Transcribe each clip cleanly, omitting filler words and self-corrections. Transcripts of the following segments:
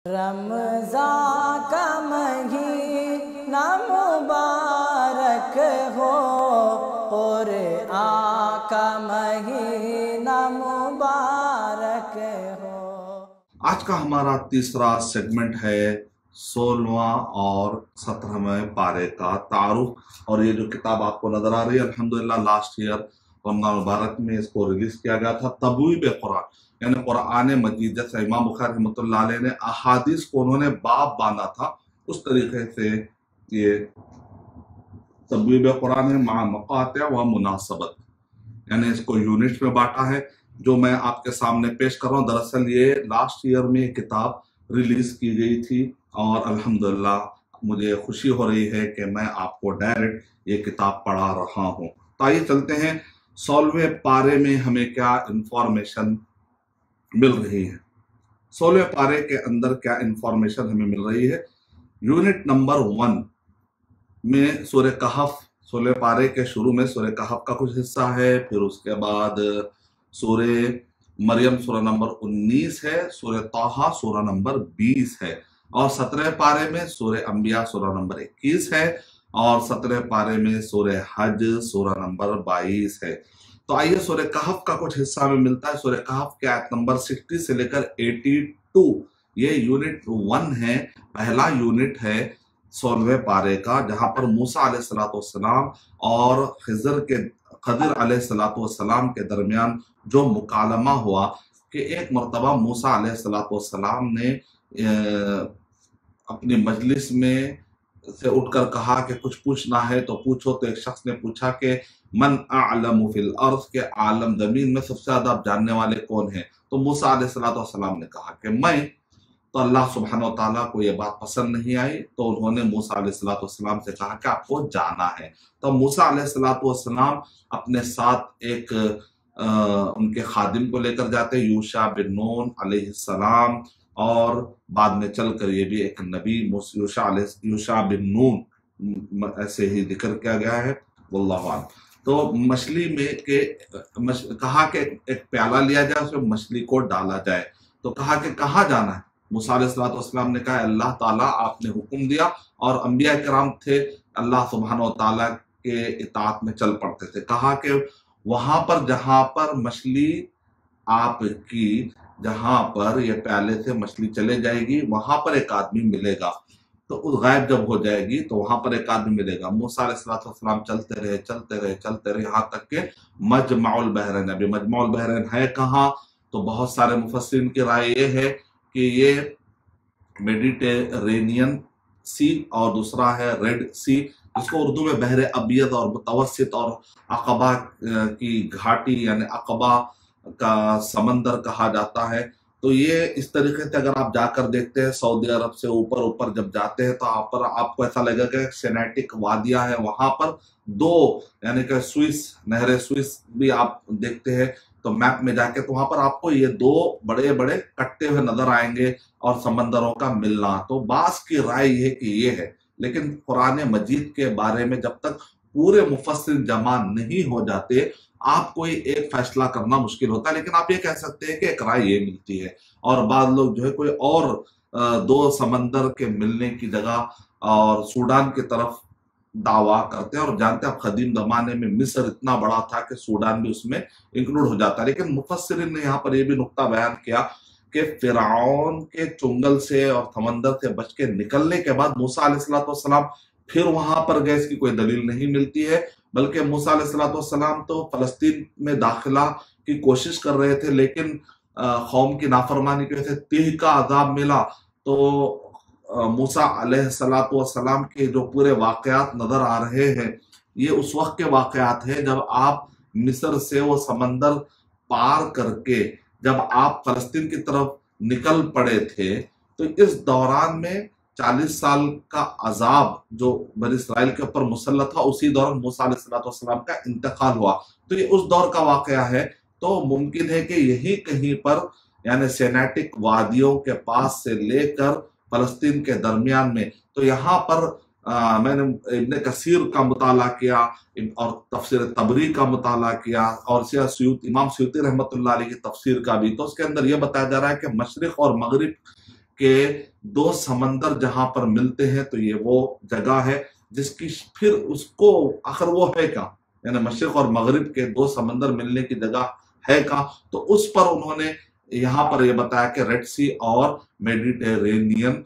رمضان کا مہینہ مبارک ہو، قرآن کا مہینہ مبارک ہو۔ آج کا ہمارا تیسرا سیگمنٹ ہے 16واں اور 17ویں پارے کا تعارف، اور یہ جو کتاب آپ کو نظر آ رہی ہے الحمدللہ لاسٹ ایئر رمضان مبارک میں اس کو ریلیز کیا گیا تھا۔ تبویب قرآن یعنی قرآن مجید، جیسے امام بخاری رحمۃ اللہ علیہ نے احادیث کو انہوں نے باب باندھا تھا، اس طریقے سے یہ تبویب قرآن مع مقاطع و مناسبت، یعنی اس کو یونٹس میں بانٹا ہے جو میں آپ کے سامنے پیش کر رہا ہوں۔ دراصل یہ لاسٹ ایئر میں یہ کتاب ریلیز کی گئی تھی، اور الحمدللہ مجھے خوشی ہو رہی ہے کہ میں آپ کو ڈائریکٹ یہ کتاب پڑھا رہا ہوں۔ تو آئیے چلتے ہیں 16ویں پارے میں ہمیں کیا انفارمیشن مل رہی ہے۔ 16ویں پارے کے اندر کیا انفارمیشن ہمیں مل رہی ہے؟ یونٹ نمبر 1 میں سورہ کہف، 16ویں پارے کے شروع میں سورہ کہف کا کچھ حصہ ہے، پھر اس کے بعد سورہ مریم سورہ نمبر 19 ہے، سورہ طٰہٰ سورہ نمبر 20 ہے، اور 17ویں پارے میں سورہ انبیاء سورہ نمبر 21 ہے، اور 17ویں پارے میں سورہ حج سورہ نمبر 22 ہے۔ تو آئیے سورہ کہف کا کچھ حصہ ہمیں ملتا ہے۔ سورہ کہف کے آیت نمبر 60 سے لے کر 82 یہ یونٹ 1 ہے، پہلا یونٹ ہے 16ویں پارے کا، جہاں پر موسیٰ علیہ السلام اور خضر علیہ السلام کے درمیان جو مکالمہ ہوا کہ ایک مرتبہ موسیٰ علیہ السلام نے اپنی مجلس میں سے اٹھ کر کہا کہ کچھ پوچھنا ہے تو پوچھو، تو ایک شخص نے پوچھا کہ من اعلم فی الارض، کے عالم زمین میں سب سے زیادہ جاننے والے کون ہیں؟ تو موسیٰ علیہ السلام نے کہا کہ میں، تو اللہ سبحانہ وتعالیٰ کو یہ بات پسند نہیں آئی، تو انہوں نے موسیٰ علیہ السلام سے کہا کہ آپ کو جانا ہے۔ تو موسیٰ علیہ السلام اپنے ساتھ ایک ان کے خادم کو لے کر جاتے، یوشع بن نون علیہ السلام، اور بعد میں چل کر یہ بھی ایک نبی یوشع بن نون ایسے ہی ذکر کیا گیا ہے، واللہ عنہ۔ تو مچھلی میں کہا کہ ایک پیالہ لیا جائے، اس میں مچھلی کو ڈالا جائے، تو کہا کہ کہاں جانا ہے؟ موسیٰ علیہ السلام نے کہا اللہ تعالیٰ آپ نے حکم دیا، اور انبیاء کرام تھے اللہ سبحانہ وتعالیٰ کے اطاعت میں چل پڑتے تھے۔ کہا کہ وہاں پر جہاں پر مچھلی آپ کی، جہاں پر یہ پیالے سے مچھلی چلے جائے گی، وہاں پر ایک آدمی ملے گا، تو اس غائب جب ہو جائے گی تو وہاں پر ایک آدمی ملے گا۔ موسیٰ علیہ السلام چلتے رہے یہاں تک کہ مجمع البحرین۔ ابھی مجمع البحرین ہے کہاں؟ تو بہت سارے مفسرین کی رائے یہ ہے کہ یہ میڈیٹرینین سی اور دوسرا ہے ریڈ سی، جس کو اردو میں بحر ابیض اور متوسط اور عقبہ کی گھاٹی یعنی عقبہ کا سمندر کہا جاتا ہے۔ تو یہ اس طریقے سے اگر آپ جا کر دیکھتے ہیں سعودی عرب سے اوپر جب جاتے ہیں تو آپ کو ایسا لگے گا کہ سینیٹک وادیاں ہیں، وہاں پر دو یعنی کہ نہر سوئس بھی آپ دیکھتے ہیں تو میپ میں جا کے، تو وہاں پر آپ کو یہ دو بڑے بڑے کٹے ہوئے نظر آئیں گے اور سمندروں کا ملنا۔ تو بعض کی رائے یہ کہ یہ ہے، لیکن قرآن مجید کے بارے میں جب تک پورے مفسر جمع نہیں ہو جاتے آپ کوئی ایک فیصلہ کرنا مشکل ہوتا ہے، لیکن آپ یہ کہہ سکتے ہیں کہ ایک رائے یہ ملتی ہے، اور بعض لوگ جو ہے کوئی اور دو سمندر کے ملنے کی جگہ اور سوڈان کی طرف دعویٰ کرتے ہیں، اور جانتے ہیں اب قدیم زمانے میں مصر اتنا بڑا تھا کہ سوڈان بھی اس میں انکلوڈ ہو جاتا ہے۔ لیکن مفسرین نے یہاں پر یہ بھی نقطہ بیان کیا کہ فرعون کے چنگل سے اور سمندر سے بچ کے نکلنے کے بعد موسیٰ علیہ السلام پھر وہاں پر گئے، اس کی کوئی دلیل نہیں ملتی ہے، بلکہ موسیٰ علیہ السلام تو فلسطین میں داخلہ کی کوشش کر رہے تھے، لیکن قوم کی نافرمانی کی وجہ سے 30 کا عذاب ملا۔ تو موسیٰ علیہ السلام کے جو پورے واقعات نظر آ رہے ہیں یہ اس وقت کے واقعات ہیں جب آپ مصر سے وہ سمندر پار کر کے جب آپ فلسطین کی طرف نکل پڑے تھے، تو اس دوران میں 40 سال کا عذاب جو بنی اسرائیل کے اوپر مسلط تھا، اسی دوران موسیٰ علیہ السلام کا انتقال ہوا۔ تو یہ اس دور کا واقعہ ہے، تو ممکن ہے کہ یہی کہیں پر یعنی سینیٹک وادیوں کے پاس سے لے کر فلسطین کے درمیان میں، تو یہاں پر میں نے ابن کثیر کا مطالعہ کیا اور تفسیر طبری کا مطالعہ کیا، اور امام سیوطی رحمۃ اللہ علیہ کی تفسیر کا بھی، تو اس کے اندر یہ بتایا جا رہا ہے کہ مشرق اور مغرب کہ دو سمندر جہاں پر ملتے ہیں تو یہ وہ جگہ ہے جس کی پھر اس کو آخر وہ ہے کیا، یعنی مشرق اور مغرب کے دو سمندر ملنے کی جگہ ہے کیا، تو اس پر انہوں نے یہاں پر یہ بتایا کہ ریڈ سی اور میڈیٹرینین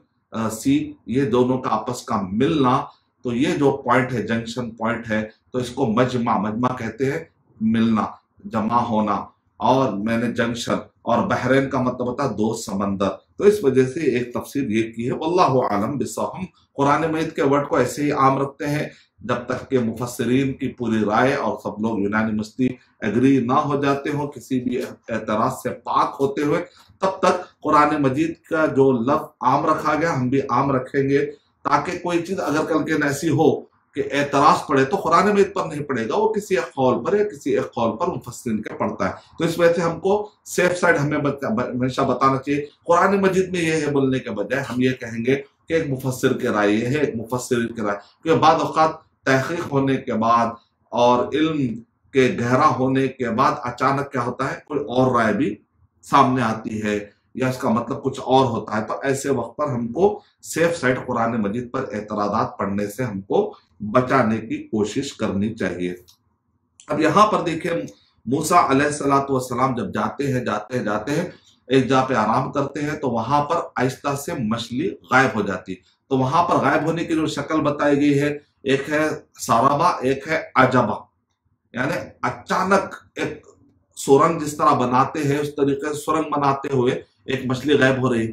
سی یہ دونوں کا آپس کا ملنا، تو یہ جو پوائنٹ ہے جنکشن پوائنٹ ہے، تو اس کو مجمع کہتے ہیں، ملنا، جمع ہونا، اور میں نے جنکشن، اور بحرین کا مطلب ہوتا ہے دو سمندر، تو اس وجہ سے ایک تفسیر یہ کی ہے۔ واللہ اعلم بالصواب۔ ہم قرآن مجید کے ورڈ کو ایسے ہی عام رکھتے ہیں جب تک کہ مفسرین کی پوری رائے اور سب لوگ یونانیمسلی ایگری نہ ہو جاتے ہوں، کسی بھی اعتراض سے پاک ہوتے ہوئے، تب تک قرآن مجید کا جو لفظ عام رکھا گیا ہم بھی عام رکھیں گے، تاکہ کوئی چیز اگر کل کے ایسی ہو کہ اعتراض پڑے تو قرآن مجید پر نہیں پڑے گا، وہ کسی ایک قول پر یا کسی ایک قول پر مفسرین کا پڑتا ہے۔ تو اس وجہ سے ہم کو سیف سائڈ ہمیں ہمیشہ بتانا چاہیے، قرآن مجید میں یہ ہے بولنے کے بجائے ہم یہ کہیں گے کہ ایک مفسر کی رائے یہ ہے، ایک مفسر کی رائے، کیونکہ بعض اوقات تحقیق ہونے کے بعد اور علم کے گہرا ہونے کے بعد اچانک کیا ہوتا ہے، کوئی اور رائے بھی سامنے آتی ہے یا اس کا مطلب کچھ اور ہوتا ہے، تو ایسے وقت پر ہم کو سیف سائڈ قرآن مجید پر اعتراضات پڑھنے سے ہم کو بچانے کی کوشش کرنی چاہیے۔ اب یہاں پر دیکھیں موسیٰ علیہ السلام جب جاتے ہیں ایک جگہ پہ آرام کرتے ہیں تو وہاں پر آہستہ سے مچھلی غائب ہو جاتی، تو وہاں پر غائب ہونے کی جو شکل بتائی گئی ہے، ایک ہے سارابا، ایک ہے عجبہ، یعنی اچانک ایک سورنگ جس طرح بناتے ہیں اس طریقے سے سورنگ بناتے ہوئے ایک مچھلی غائب ہو رہی،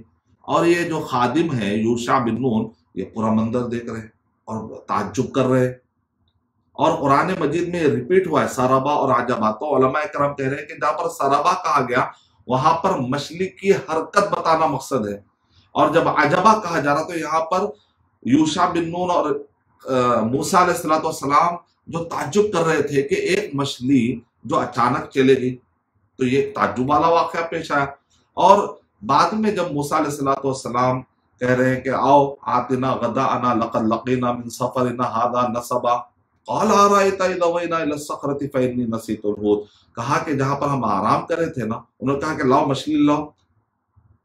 اور یہ جو خادم ہے یوشع بن نون یہ پورا منظر دیکھ رہے اور تعجب کر رہے، اور قرآن مجید میں ریپیٹ ہوا ہے سارابا اور عجبہ، تو علماء کرام کہہ رہے ہیں کہ جہاں پر سارابا کہا گیا وہاں پر مچھلی کی حرکت بتانا مقصد ہے، اور جب عجبہ کہا جا رہا تو یہاں پر یوشع بن نون اور موسیٰ علیہ السلام جو تعجب کر رہے تھے کہ ایک مچھلی جو اچانک چلے گی، تو یہ تعجب والا واقعہ پیش آیا۔ اور بعد میں جب موسیٰ علیہ السلام کہہ رہے ہیں کہ آؤ آتنا غداءنا لقد لقینا من سفرنا هذا نصبا قال ارأيت اذا اوينا الى الصخرة فاني نسيت الحوت، کہا کہ جہاں پر ہم آرام کر رہے تھے نا، انہوں نے کہا کہ لاؤ مچھلی لاؤ،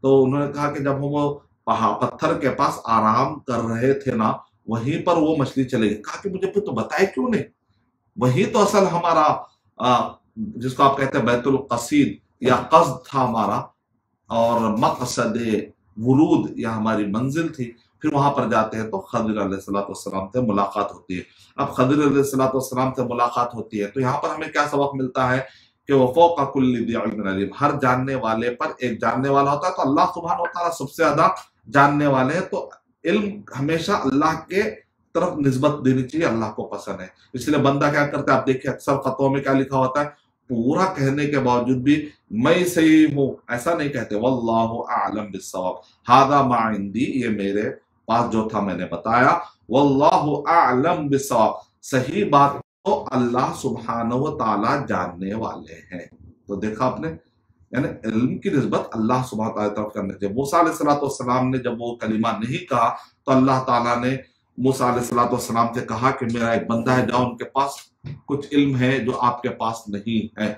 تو انہوں نے کہا کہ جب ہم پتھر کے پاس آرام کر رہے تھے نا وہیں پر وہ مچھلی چلے گئی، کہا کہ مجھے پھر تو بتائے کیوں نہیں، وہی تو اصل ہمارا جس کو آپ کہتے ہیں بیت القصید یا قصد تھا ہمارا، اور مقصد ورود یا ہماری منزل تھی۔ پھر وہاں پر جاتے ہیں تو خضر علیہ السلام سے ملاقات ہوتی ہے۔ اب خضر علیہ السلام سے ملاقات ہوتی ہے تو یہاں پر ہمیں کیا سبق ملتا ہے کہ وفوق کل ذی علم علیم، ہر جاننے والے پر ایک جاننے والا ہوتا ہے، تو اللہ سبحانہ وتعالیٰ سب سے زیادہ جاننے والے ہیں، تو علم ہمیشہ اللہ کے طرف نسبت دینی چاہیے، اللہ کو پسند ہے۔ اس لیے بندہ کیا کرتا ہے، آپ دیکھیں اکثر خطوں میں کیا لکھا ہوتا ہے، پورا کہنے کے باوجود بھی میں صحیح ہوں ایسا نہیں کہتے، واللہ اعلم بالصواب، ھذا ما عندی، یہ میرے پاس جو تھا میں نے بتایا، واللہ اعلم بالصواب، صحیح بات تو اللہ سبحانہ و تعالیٰ جاننے والے ہیں۔ تو دیکھا آپ نے، یعنی علم کی نسبت اللہ سبحانہ تعالیٰ طرف کرنے چاہیے۔ موسیٰ علیہ السلام نے جب وہ کلمہ نہیں کہا تو اللہ تعالیٰ نے موسیٰ علیہ السلام سے کہا کہ میرا ایک بندہ ہے، جاؤ ان کے پاس کچھ علم ہے جو آپ کے پاس نہیں ہے۔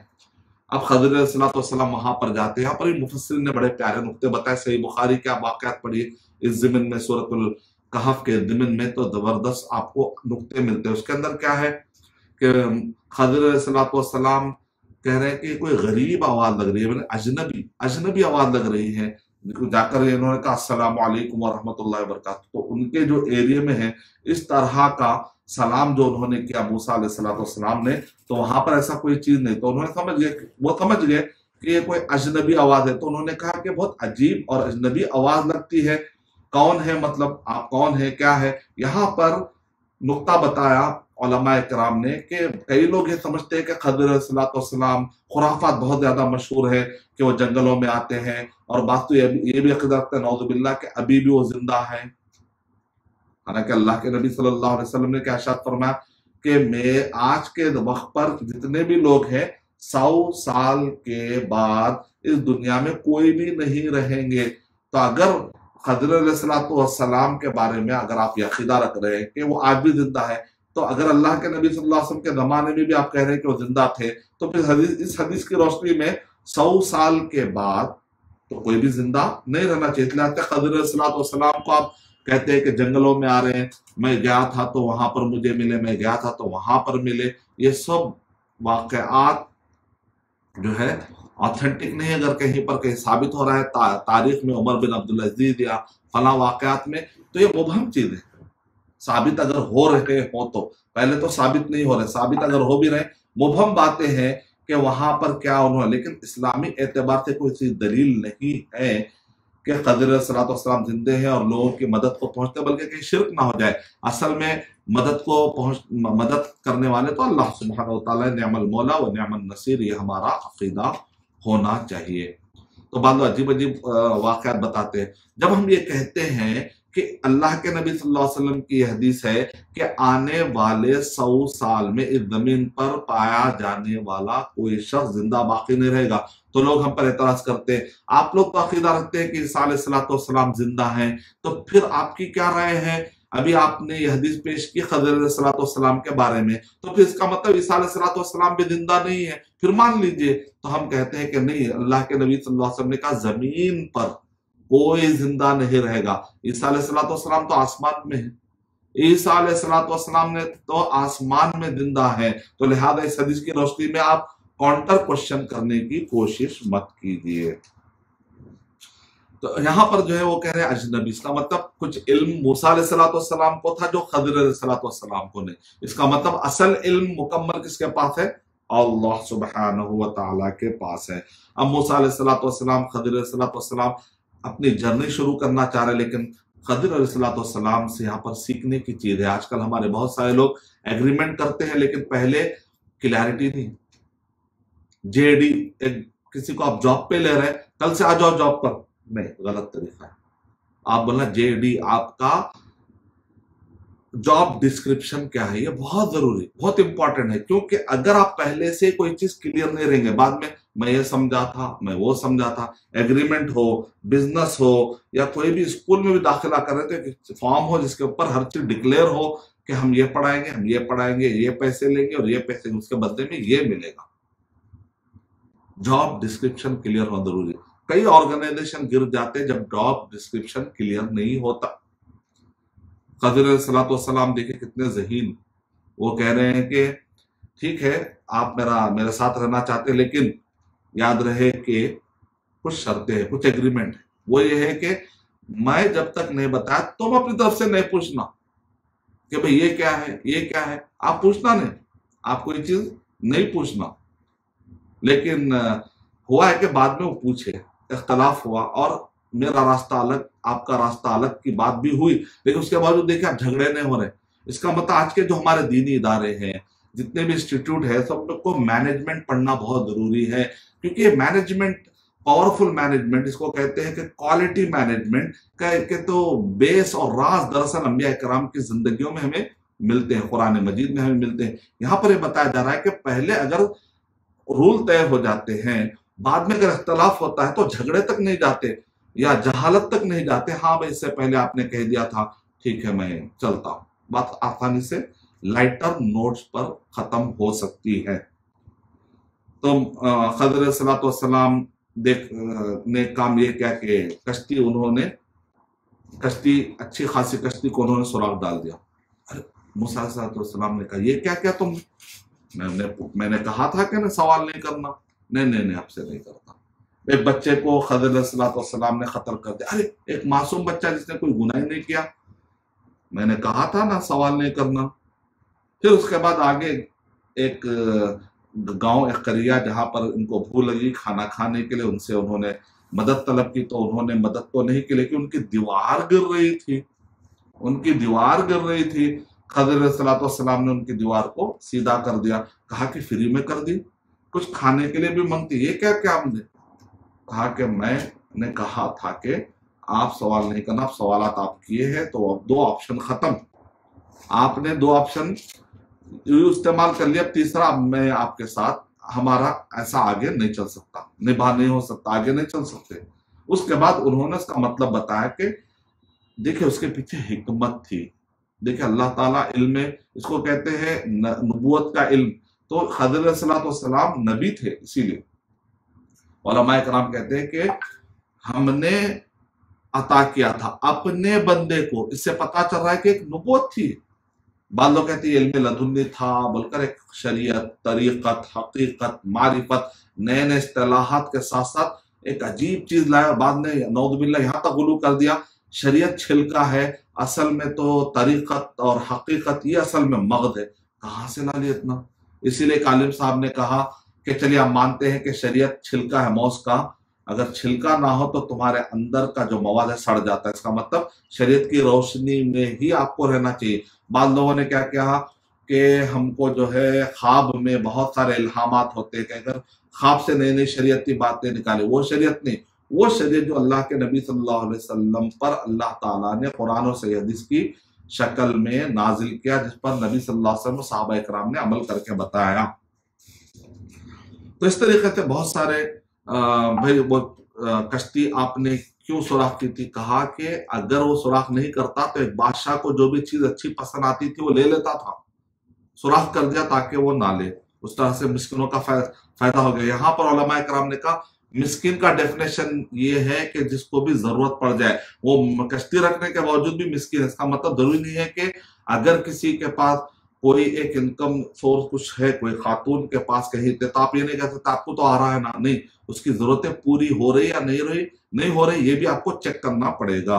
اب خضر علیہ السلام وہاں پر جاتے ہیں، یہاں پر بھی مفسرین نے بڑے پیارے نقطے بتائے، صحیح بخاری کے آپ واقعات پڑھیے اس ضمن میں، سورۃ الکہف کے ضمن میں، تو زبردست آپ کو نقطے ملتے ہیں۔ اس کے اندر کیا ہے کہ خضر علیہ السلام کہہ رہے ہیں کہ کوئی غریب آواز لگ رہی ہے، اجنبی آواز لگ رہی ہے، جا کر انہوں نے کہا السلام علیکم ورحمۃ اللہ وبرکاتہ، تو ان کے جو ایریے میں ہے اس طرح کا سلام جو انہوں نے کیا موسیٰ علیہ السلام نے، تو وہاں پر ایسا کوئی چیز نہیں، تو انہوں نے سمجھ گئے کہ یہ کوئی اجنبی آواز ہے، تو انہوں نے کہا کہ بہت عجیب اور اجنبی آواز لگتی ہے، کون ہے، مطلب آپ کون ہے، کیا ہے۔ یہاں پر نقطہ بتایا علماء کرام نے کہ کئی لوگ یہ سمجھتے ہیں کہ خضر علیہ السلام خرافات بہت زیادہ مشہور ہے کہ وہ جنگلوں میں آتے ہیں، اور بات تو یہ بھی عقیدہ رکھتے ہیں نعوذ باللہ کہ ابھی بھی وہ زندہ ہیں، حالانکہ اللہ کے نبی صلی اللہ علیہ وسلم نے کیا ارشاد فرمایا کہ میں آج کے وقت پر جتنے بھی لوگ ہیں 100 سال کے بعد اس دنیا میں کوئی بھی نہیں رہیں گے، تو اگر خضر علیہ السلام کے بارے میں اگر آپ یہ عقیدہ رکھ رہے ہیں کہ وہ آج بھی زندہ ہے، تو اگر اللہ کے نبی صلی اللہ علیہ وسلم کے زمانے میں بھی آپ کہہ رہے ہیں کہ وہ زندہ تھے، تو پھر اس حدیث کی روشنی میں 100 سال کے بعد तो कोई भी जिंदा नहीं रहना चाहिए। इसलिए खضر अलैहिस्सलाम को आप कहते हैं कि जंगलों में आ रहे हैं, मैं गया था तो वहां पर मुझे मिले, मैं गया था तो वहां पर मिले, ये सब वाकयात जो है ऑथेंटिक नहीं। अगर कहीं पर कहीं साबित हो रहा है तारीख में उमर बिन अब्दुल अजीज या फला वाकयात में, तो ये मुबहम चीज है। साबित अगर हो रहे हो तो, पहले तो साबित नहीं हो रहे, साबित अगर हो भी रहे, मुबहम बातें हैं कि वहां पर क्या उन्होंने, लेकिन इस्लामी एतबार से कोई चीज दलील नहीं है कि खضر अलैहिस्सलाम जिंदे हैं और लोगों की मदद को पहुंचते, बल्कि कहीं शिरक ना हो जाए। असल में मदद करने वाले तो अल्लाह सुब्हानहू व तआला, निअमल मौला व निअमन नसीर, ये हमारा अकीदा होना चाहिए। तो बाद अजीब अजीब वाक़यात बताते हैं। जब हम ये कहते हैं कि अल्लाह के नबी सल्लल्लाहु अलैहि वसल्लम की हदीस है कि आने वाले 100 साल में इस जमीन पर पाया जाने वाला कोई शख्स जिंदा बाकी नहीं रहेगा, तो लोग हम पर एतराज करते हैं, आप लोग तो अकीदा रखते हैं कि ईसा अलैहिस्सलाम जिंदा हैं, तो फिर आपकी क्या राय है? अभी आपने यह हदीस पेश की खضر अलैहिस्सलाम के बारे में, तो फिर इसका मतलब ईसा अलैहिस्सलाम भी जिंदा नहीं है, फिर मान लीजिए। तो हम कहते हैं कि नहीं, अल्लाह के नबी सल्लल्लाहु अलैहि वसल्लम ने कहा जमीन पर कोई जिंदा नहीं रहेगा। ईसा अलैहिस्सलाम तो आसमान में है, ईसा अलैहिस्सलाम ने तो आसमान में जिंदा है, तो लिहाजा इस हदीस की रोशनी में आप काउंटर क्वेश्चन करने की कोशिश मत कीजिए। तो यहाँ पर जो है वो कह रहे हैं अजनबी, इसका मतलब कुछ इल्म मूसा अलैहिस्सलाम को था जो खضر अलैहिस्सलाम को नहीं। इसका मतलब असल इल्म मुकम्मल किसके पास है? अल्लाह सुब्हानहू व तआला के पास है। अब मूसा अलैहिस्सलाम खضر अलैहिस्सलाम अपनी जर्नी शुरू करना चाह रहे, लेकिन खضر अलैहिस्सलाम से यहाँ पर सीखने की चीज है। आजकल हमारे बहुत सारे लोग एग्रीमेंट करते हैं, लेकिन पहले क्लैरिटी नहीं। जेडी, किसी को आप जॉब पे ले रहे हैं, कल से आ जाओ जॉब पर, नहीं, गलत तरीका है। आप बोलना जेडी, आपका जॉब डिस्क्रिप्शन क्या है, ये बहुत जरूरी, बहुत इंपॉर्टेंट है। क्योंकि अगर आप पहले से कोई चीज क्लियर नहीं रहेंगे, बाद में मैं ये समझा था, मैं वो समझा था। एग्रीमेंट हो, बिजनेस हो, या कोई भी स्कूल में भी दाखिला कर रहे थे, फॉर्म हो जिसके ऊपर हर चीज डिक्लेयर हो कि हम ये पढ़ाएंगे, हम ये पढ़ाएंगे, ये पैसे लेंगे और ये पैसे उसके बदले में ये मिलेगा। जॉब डिस्क्रिप्शन क्लियर होना जरूरी है। कई ऑर्गेनाइजेशन गिर जाते हैं जब जॉब डिस्क्रिप्शन क्लियर नहीं होता। खضر अलैहिस्सलाम देखिए कितने ज़हीन, वो कह रहे हैं कि ठीक है आप मेरे साथ रहना चाहते हैं, लेकिन याद रहे कि कुछ शर्तें हैं, कुछ एग्रीमेंट है। वो ये है कि मैं जब तक नहीं बताया तुम अपनी तरफ से नहीं पूछना कि भाई ये क्या है, ये क्या है, आप पूछना नहीं, आप कोई चीज नहीं पूछना। लेकिन हुआ है कि बाद में वो पूछे, इख्तलाफ हुआ और मेरा रास्ता अलग, आपका रास्ता अलग की बात भी हुई, लेकिन उसके बावजूद देखिए आप झगड़े नहीं हो रहे। इसका मतलब आज के जो हमारे दीनी इदारे हैं, जितने भी इंस्टीट्यूट है, सब को मैनेजमेंट पढ़ना बहुत जरूरी है। क्योंकि ये मैनेजमेंट, पावरफुल मैनेजमेंट, इसको कहते हैं कि क्वालिटी मैनेजमेंट के तो बेस और राज दरअसल अंबिया इकराम की जिंदगियों में हमें मिलते हैं, कुरान मजीद में हमें मिलते हैं। यहाँ पर यह बताया जा रहा है कि पहले अगर रूल तय हो जाते हैं, बाद में अगर इख्तलाफ होता है तो झगड़े तक नहीं जाते या जहालत तक नहीं जाते। हाँ भाई इससे पहले आपने कह दिया था, ठीक है मैं चलता हूं, बात आसानी से लाइटर नोट्स पर खत्म हो सकती है। तो खضر अलैहिस्सलाम ने काम ये क्या कि कश्ती अच्छी खासी कश्ती को उन्होंने सुराग डाल दिया। अरे मूसा अलैहिस्सलाम ने कहा ये क्या क्या तुम, मैंने कहा था कि ना सवाल नहीं करना, नहीं आपसे नहीं करता। एक बच्चे को खضر अलैहिस्सलाम ने कत्ल कर दिया। अरे एक मासूम बच्चा जिसने कोई गुनाह नहीं किया, मैंने कहा था ना सवाल नहीं करना। फिर उसके बाद आगे एक गांव, एक करिया जहां पर इनको भूख लगी खाना खाने के लिए, उनसे उन्होंने मदद तलब की, तो उन्होंने मदद तो नहीं की, लेकिन उनकी दीवार गिर रही थी, खضر अलैहिस्सलाम ने उनकी दीवार को सीधा कर दिया। कहा कि फ्री में कर दी, कुछ खाने के लिए भी मांगती, ये क्या क्या हमने कहा कि मैंने कहा था कि आप सवाल नहीं करना, आप सवालात आप किए हैं, तो अब 2 ऑप्शन खत्म। आपने 2 ऑप्शन इस्तेमाल कर लिया, तीसरा मैं आपके साथ, हमारा ऐसा आगे नहीं चल सकता, निभा नहीं हो सकता, आगे नहीं चल सकते। उसके बाद उन्होंने उसका मतलब बताया कि देखिए उसके पीछे हिकमत थी। देखिए अल्लाह ताला इल्म, इसको कहते हैं नबूवत का इल्म। तो खضر अलैहिस्सलाम नबी थे, इसीलिए उलमा इकराम कहते हैं कि हमने अता किया था अपने बंदे को। इससे पता चल रहा है कि एक नबूवत थी। बाद लोग कहते हैं इल्म लदुन्नी था बोलकर एक शरीयत, तरीक़त, हकीकत, मारिफत, नए नए इस्तिलाहात के साथ साथ एक अजीब चीज लाया। बाद में नौज़ुबिल्लाह यहाँ तक गुलू कर दिया, शरीयत छिलका है, असल में तो तरीक़त और हकीकत ये असल में मगज़ है। कहाँ से ला लिया इतना? इसीलिए एक आलिम साहब ने कहा कि चलिए आप मानते हैं कि शरीयत छिलका है मौज का, अगर छिलका ना हो तो तुम्हारे अंदर का जो मवाद है सड़ जाता है। इसका मतलब शरीयत की रोशनी में ही आपको रहना चाहिए। बाद लोगों ने क्या कहा कि हमको जो है ख्वाब में बहुत सारे इल्हामात होते हैं कि अगर ख्वाब से नई नई शरीयती बातें निकाले, वो शरीयत नहीं, वो शरीयत जो अल्लाह के नबी सल्लल्लाहु अलैहि वसल्लम पर अल्लाह ताला ने कुरान और सही हदीस की शक्ल में नाजिल किया, जिस पर नबी सल्लल्लाहु अलैहि वसल्लम सहाबा इकराम ने अमल करके बताया। तो इस तरीके से बहुत सारे भाई वो कश्ती आपने क्यों सुराख की थी? कहा कि अगर वो सुराख नहीं करता तो एक बादशाह को जो भी चीज अच्छी पसंद आती थी वो ले लेता था, सुराख कर दिया ताकि वो ना ले। उस तरह से मिस्किनों का फायदा हो गया। यहाँ पर उलमा कराम ने कहा मिस्किन का डेफिनेशन ये है कि जिसको भी जरूरत पड़ जाए, वो कश्ती रखने के बावजूद भी मिस्किन है। इसका मतलब जरूरी नहीं है कि अगर किसी के पास कोई एक इनकम सोर्स कुछ है, कोई खातून के पास कहीं थे, तो आप ये नहीं कह सकते आपको तो आ रहा है ना, नहीं, उसकी जरूरतें पूरी हो रही या नहीं हो रही, ये भी आपको चेक करना पड़ेगा।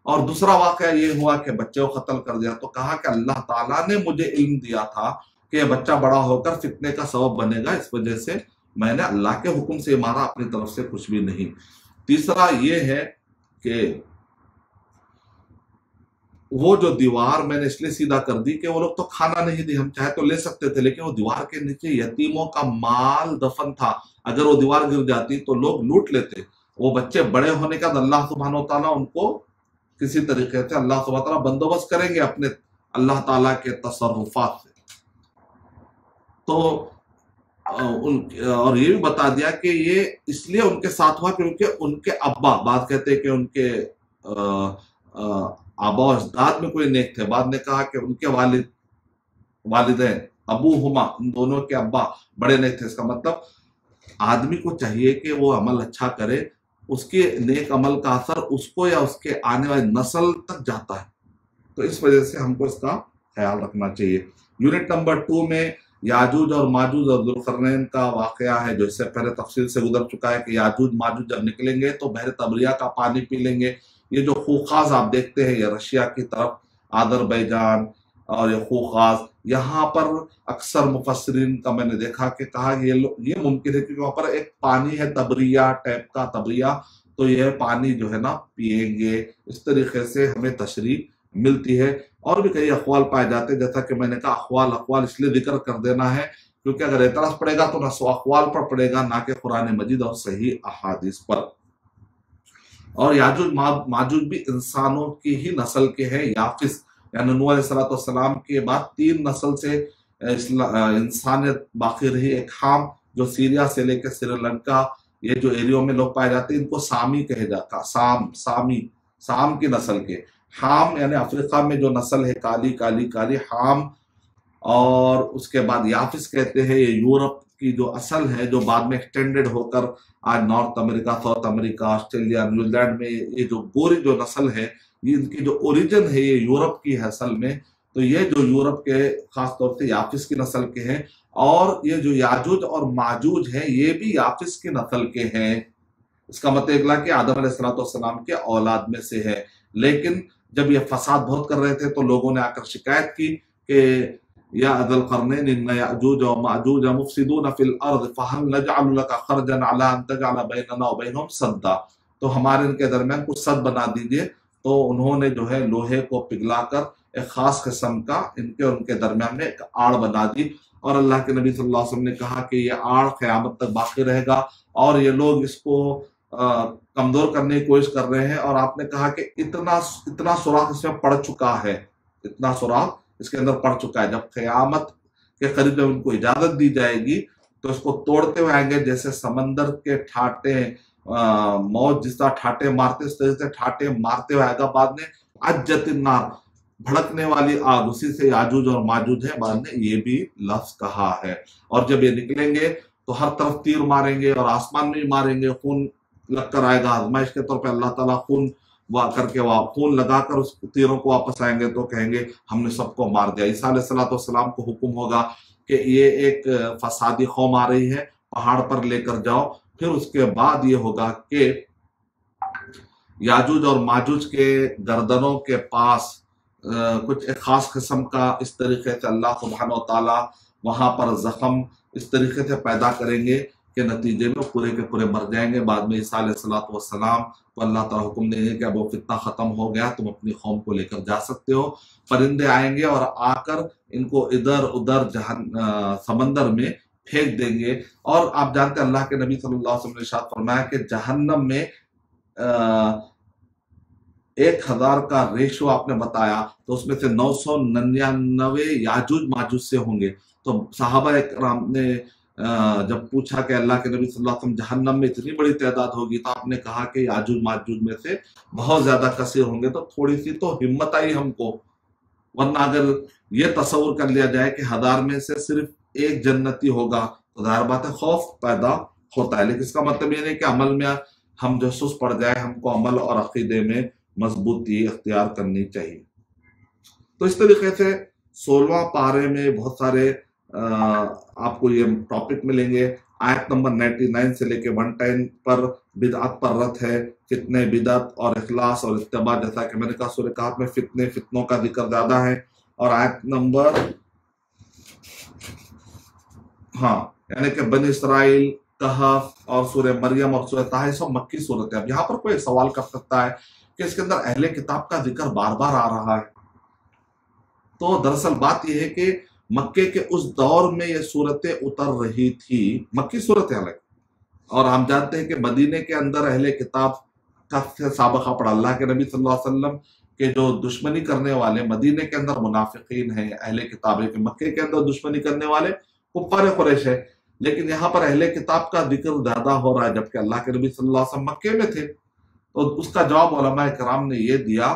और दूसरा वाकया ये हुआ कि बच्चे को कत्ल कर दिया, तो कहा कि अल्लाह ताला ने मुझे इल्म दिया था कि यह बच्चा बड़ा होकर फितने का सबब बनेगा, इस वजह से मैंने अल्लाह के हुक्म से मारा, अपनी तरफ से कुछ भी नहीं। तीसरा ये है कि वो जो दीवार मैंने इसलिए सीधा कर दी कि वो लोग तो खाना नहीं दी, हम चाहे तो ले सकते थे, लेकिन वो दीवार के नीचे यतीमों का माल दफन था। अगर वो दीवार गिर जाती तो लोग लूट लेते। वो बच्चे बड़े होने के बाद अल्लाह सुब्हानो तआला उनको किसी तरीके से अल्लाह सुब्हानो तआला बंदोबस्त करेंगे अपने अल्लाह ताला के तसर्रुफात से। तो और ये भी बता दिया कि ये इसलिए उनके साथ हुआ क्योंकि उनके अब्बा, बात कहते हैं कि उनके आबा और अजदाद में कोई नेक थे। बाद ने कहा कि उनके वालिदैन अबू हुमा, उन दोनों के अब्बा बड़े नेक थे। इसका मतलब आदमी को चाहिए कि वो अमल अच्छा करे, उसके नेक अमल का असर उसको या उसके आने वाली नस्ल तक जाता है। तो इस वजह से हमको इसका ख्याल रखना चाहिए। यूनिट नंबर 2 में याजूज और माजूज और जुल्करनैन का वाकया है, जो इससे पहले तफसील से गुजर चुका है कि याजूज माजूज जब निकलेंगे तो बहर तबरिया का पानी पी लेंगे। ये जो खूखाज आप देखते हैं, ये रशिया की तरफ आज़रबैजान और ये खूखाज, यहाँ पर अक्सर मुफस्सिरीन का मैंने देखा कि कहा कि ये मुमकिन है क्योंकि वहाँ पर एक पानी है तबरिया टाइप का तबरिया, तो यह पानी जो है ना पिएंगे। इस तरीके से हमें तशरीह मिलती है। और भी कई अखवाल पाए जाते हैं, जैसा कि मैंने कहा अखवाल इसलिए जिक्र कर देना है क्योंकि अगर एतराज पड़ेगा तो ना अखवाल पर पड़ेगा, ना कि कुरान मजीद और सही अहादीस पर। और याजूज माजूज भी इंसानों की ही नस्ल के हैं। याफिस यानी नूह अलैहिस्सलाम के बाद 3 नस्ल से इंसानियत बाकी रही। एक हाम जो सीरिया से लेकर श्रीलंका ये जो एरियो में लोग पाए जाते हैं, इनको सामी कहे जाता, साम की नस्ल के। हाम यानी अफ्रीका में जो नस्ल है काली हाम। और उसके बाद याफिस कहते हैं, ये यूरोप की जो असल है जो बाद में एक्सटेंडेड होकर आज north America, south America, Australia, New Zealand में ये जो गोरी जो नस्ल है, ये इनकी जो ओरिजिन है ये यूरोप की है असल में। तो ये जो यूरोप के खास तौर से याफिस की नस्ल के हैं। और ये जो याजूज और माजूज हैं ये भी याफिस की नस्ल के हैं। इसका मतलब कि आदम अलैहिस्सलाम के औलाद में से है। लेकिन जब ये फसाद बहुत कर रहे थे तो लोगों ने आकर शिकायत की कि या अज़ल क़रनैन इन्न याजूज व माजूज मुफ़सिदून फ़िल अर्ज़ फ़हल नजअलु लका ख़रजन अला अन तजअल बैनना व बैनहुम सद्दा, तो हमारे इनके दरमियान कुछ सद बना दीजिए। तो उन्होंने जो है लोहे को पिघलाकर एक खास किस्म का इनके और उनके दरमियान में एक आड़ बना दी। और अल्लाह के नबी सल्लल्लाहु अलैहि वसल्लम ने कहा कि ये आड़ क़यामत तक बाकी रहेगा और ये लोग इसको कमजोर करने की कोशिश कर रहे हैं। और आपने कहा कि इतना सुराख इसमें पड़ चुका है, इतना सुराख इसके अंदर पड़ चुका है। जब क़यामत के करीब जब उनको इजाजत दी जाएगी तो इसको तोड़ते हुए आएंगे, जैसे समंदर के ठाटे मौज जिस तरह ठाटे मारते इस तरह से ठाटे मारते हुए आएगा। बाद में अज्जतिन्नार, भड़कने वाली आग, उसी से याजूज और माजूज है। बाद में ये भी लफ्ज कहा है। और जब ये निकलेंगे तो हर तरफ तीर मारेंगे और आसमान में भी मारेंगे, खून लग कर आएगा, आजमाइश के तौर पे अल्लाह ताला खून खून लगा कर उस तीरों को वापस आएंगे तो कहेंगे हमने सबको मार दिया। ईसा अलैहिस्सलाम को हुक्म होगा कि ये एक फसादी कौम आ रही है, पहाड़ पर लेकर जाओ। फिर उसके बाद ये होगा कि याजूज और माजूज के गर्दनों के पास कुछ एक खास किस्म का इस तरीके से अल्लाह सुब्हानहू व तआला वहां पर जख्म इस तरीके से पैदा करेंगे के नतीजे में पूरे के पूरे मर जाएंगे। बाद में ईसा अलैहिस्सलाम को अल्लाह ताला हुक्म देंगे कि अब वो फितना खत्म हो गया, तुम अपनी कौम को लेकर जा सकते हो। परिंदे आएंगे और आकर इनको इधर उधर समंदर में फेंक देंगे। और आप जानते हैं अल्लाह के नबी सल्लल्लाहु अलैहि वसल्लम ने इरशाद फरमाया कि जहन्नम में 1000 का रेशो आपने बताया, तो उसमें से 999 याजूज माजूज से होंगे। तो सहाबा इकराम ने जब पूछा कि अल्लाह के नबी सल्लल्लाहु अलैहि वसल्लम जहन्नम में इतनी बड़ी तादाद होगी, तो आपने कहा कि याजूज माजूज में से बहुत ज्यादा कसीर होंगे। तो थोड़ी सी तो हिम्मत आई हमको, वरना अगर ये तस्वुर कर लिया जाए कि 1000 में से सिर्फ एक जन्नती होगा तो जाहिर बात है खौफ पैदा होता है। लेकिन इसका मतलब ये नहीं कि अमल में हम जो सुस्त पड़ जाए, हमको अमल और अकीदे में मजबूती अख्तियार करनी चाहिए। तो इस तरीके से 16वां पारे में बहुत सारे आपको ये टॉपिक मिलेंगे। आयत नंबर 99 से लेके 110 पर बिदअत पर रद्द है, फितने, बिदअत और इखलास और इत्तिबा। जैसा कि मैंने कहा सूरह कहफ में फितनों का जिक्र ज्यादा है। और आयत नंबर यानी कि बनी इसराइल, कहफ और सूरह मरियम और सूरह ताहा सब मक्की सूरत है। अब यहाँ पर कोई सवाल कर सकता है कि इसके अंदर अहले किताब का जिक्र बार बार आ रहा है। तो दरअसल बात यह है कि मक्के के उस दौर में ये सूरतें उतर रही थी, मक्की सूरतें अलग। और हम जानते हैं कि मदीने के अंदर अहले किताब का साबका पड़ा। अल्लाह के नबी सल्लल्लाहु अलैहि वसल्लम के जो दुश्मनी करने वाले मदीने के अंदर मुनाफिकीन हैं, अहले किताब है। मक्के के अंदर दुश्मनी करने वाले कुफ्फार कुरैश है। लेकिन यहाँ पर अहले किताब का जिक्र ज्यादा हो रहा है, जबकि अल्लाह के नबी सल्लल्लाहु अलैहि वसल्लम मक्के में थे। तो उसका जवाब उलमा इकराम ने यह दिया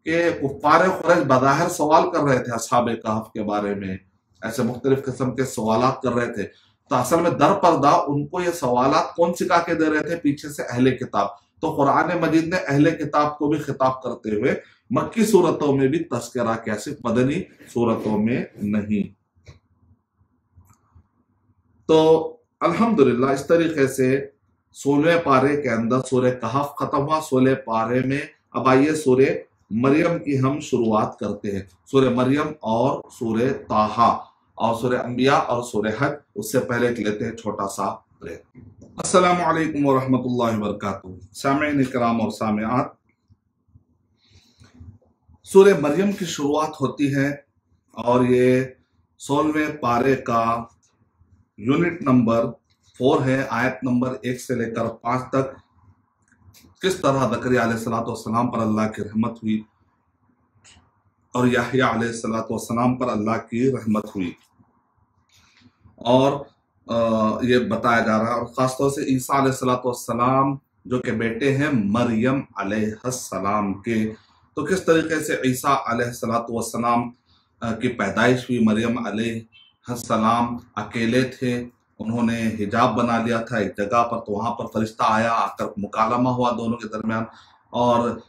कि कुफ्फार कुरैश बज़ाहिर सवाल कर रहे थे असहाबे कहफ के बारे में, ऐसे मुख्तलिफ किस्म के सवालात कर रहे थे। तो असल में दर पर्दा उनको ये सवालात कौन सिखा के दे रहे थे? पीछे से अहले किताब। तो कुरान मजीद ने अहले किताब को भी खिताब करते हुए मक्की सूरतों में भी तस्करा किया, सिर्फ मदनी सूरतों में नहीं। तो अल्हम्दुलिल्लाह इस तरीके से 16वें पारे के अंदर सूरह कहफ खत्म हुआ। 16 पारे में अब आइए सूरह मरियम की हम शुरुआत करते हैं। सूरह मरियम और सूरह ताहा और सूरह अंबिया और सूरह हज। उससे पहले लेते हैं छोटा सा ब्रेक। अस्सलामु अलैकुम व रहमतुल्लाहि व बरकातुहू। सामीईन इकराम और सामिआत, सूरह मरियम की शुरुआत होती है और ये 16वें पारे का यूनिट नंबर 4 है। आयत नंबर 1 से लेकर 5 तक किस तरह ज़करिया अलैहिस्सलाम पर अल्लाह की रहमत हुई और याहया अलैहिस्सलाम पर अल्लाह की रहमत हुई, और ये बताया जा रहा है। और ख़ासतौर से ईसा अलैहिस्सलाम जो कि बेटे हैं मरियम अलैहिस्सलाम के, तो किस तरीके से ईसा अलैहिस्सलाम की पैदाइश हुई। मरियम अलैहिस्सलाम अकेले थे, उन्होंने हिजाब बना लिया था एक जगह पर, तो वहां पर फरिश्ता आया, आकर मुकालमा हुआ दोनों के दरमियान। और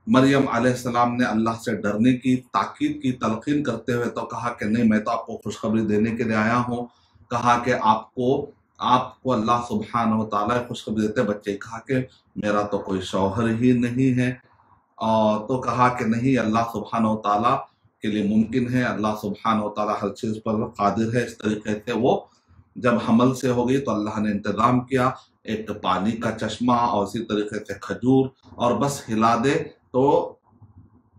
मरियम अलैहिस्सलाम ने अल्लाह से डरने की ताकीद की, तलकीन करते हुए तो कहा कि नहीं, मैं तो आपको खुशखबरी देने के लिए आया हूँ। कहा कि आपको अल्लाह सुब्हानहू व तआला खुशखबरी देते बच्चे। कहा कि मेरा तो कोई शौहर ही नहीं है। और तो कहा कि नहीं, अल्लाह सुब्हानहू व तआला के लिए मुमकिन है, अल्लाह सुब्हानहू व तआला हर चीज़ पर कादिर है। इस तरीके से वो जब हमल से हो गई तो अल्लाह ने इंतज़ाम किया एक पानी का चश्मा और इसी तरीके से खजूर, और बस हिला दे तो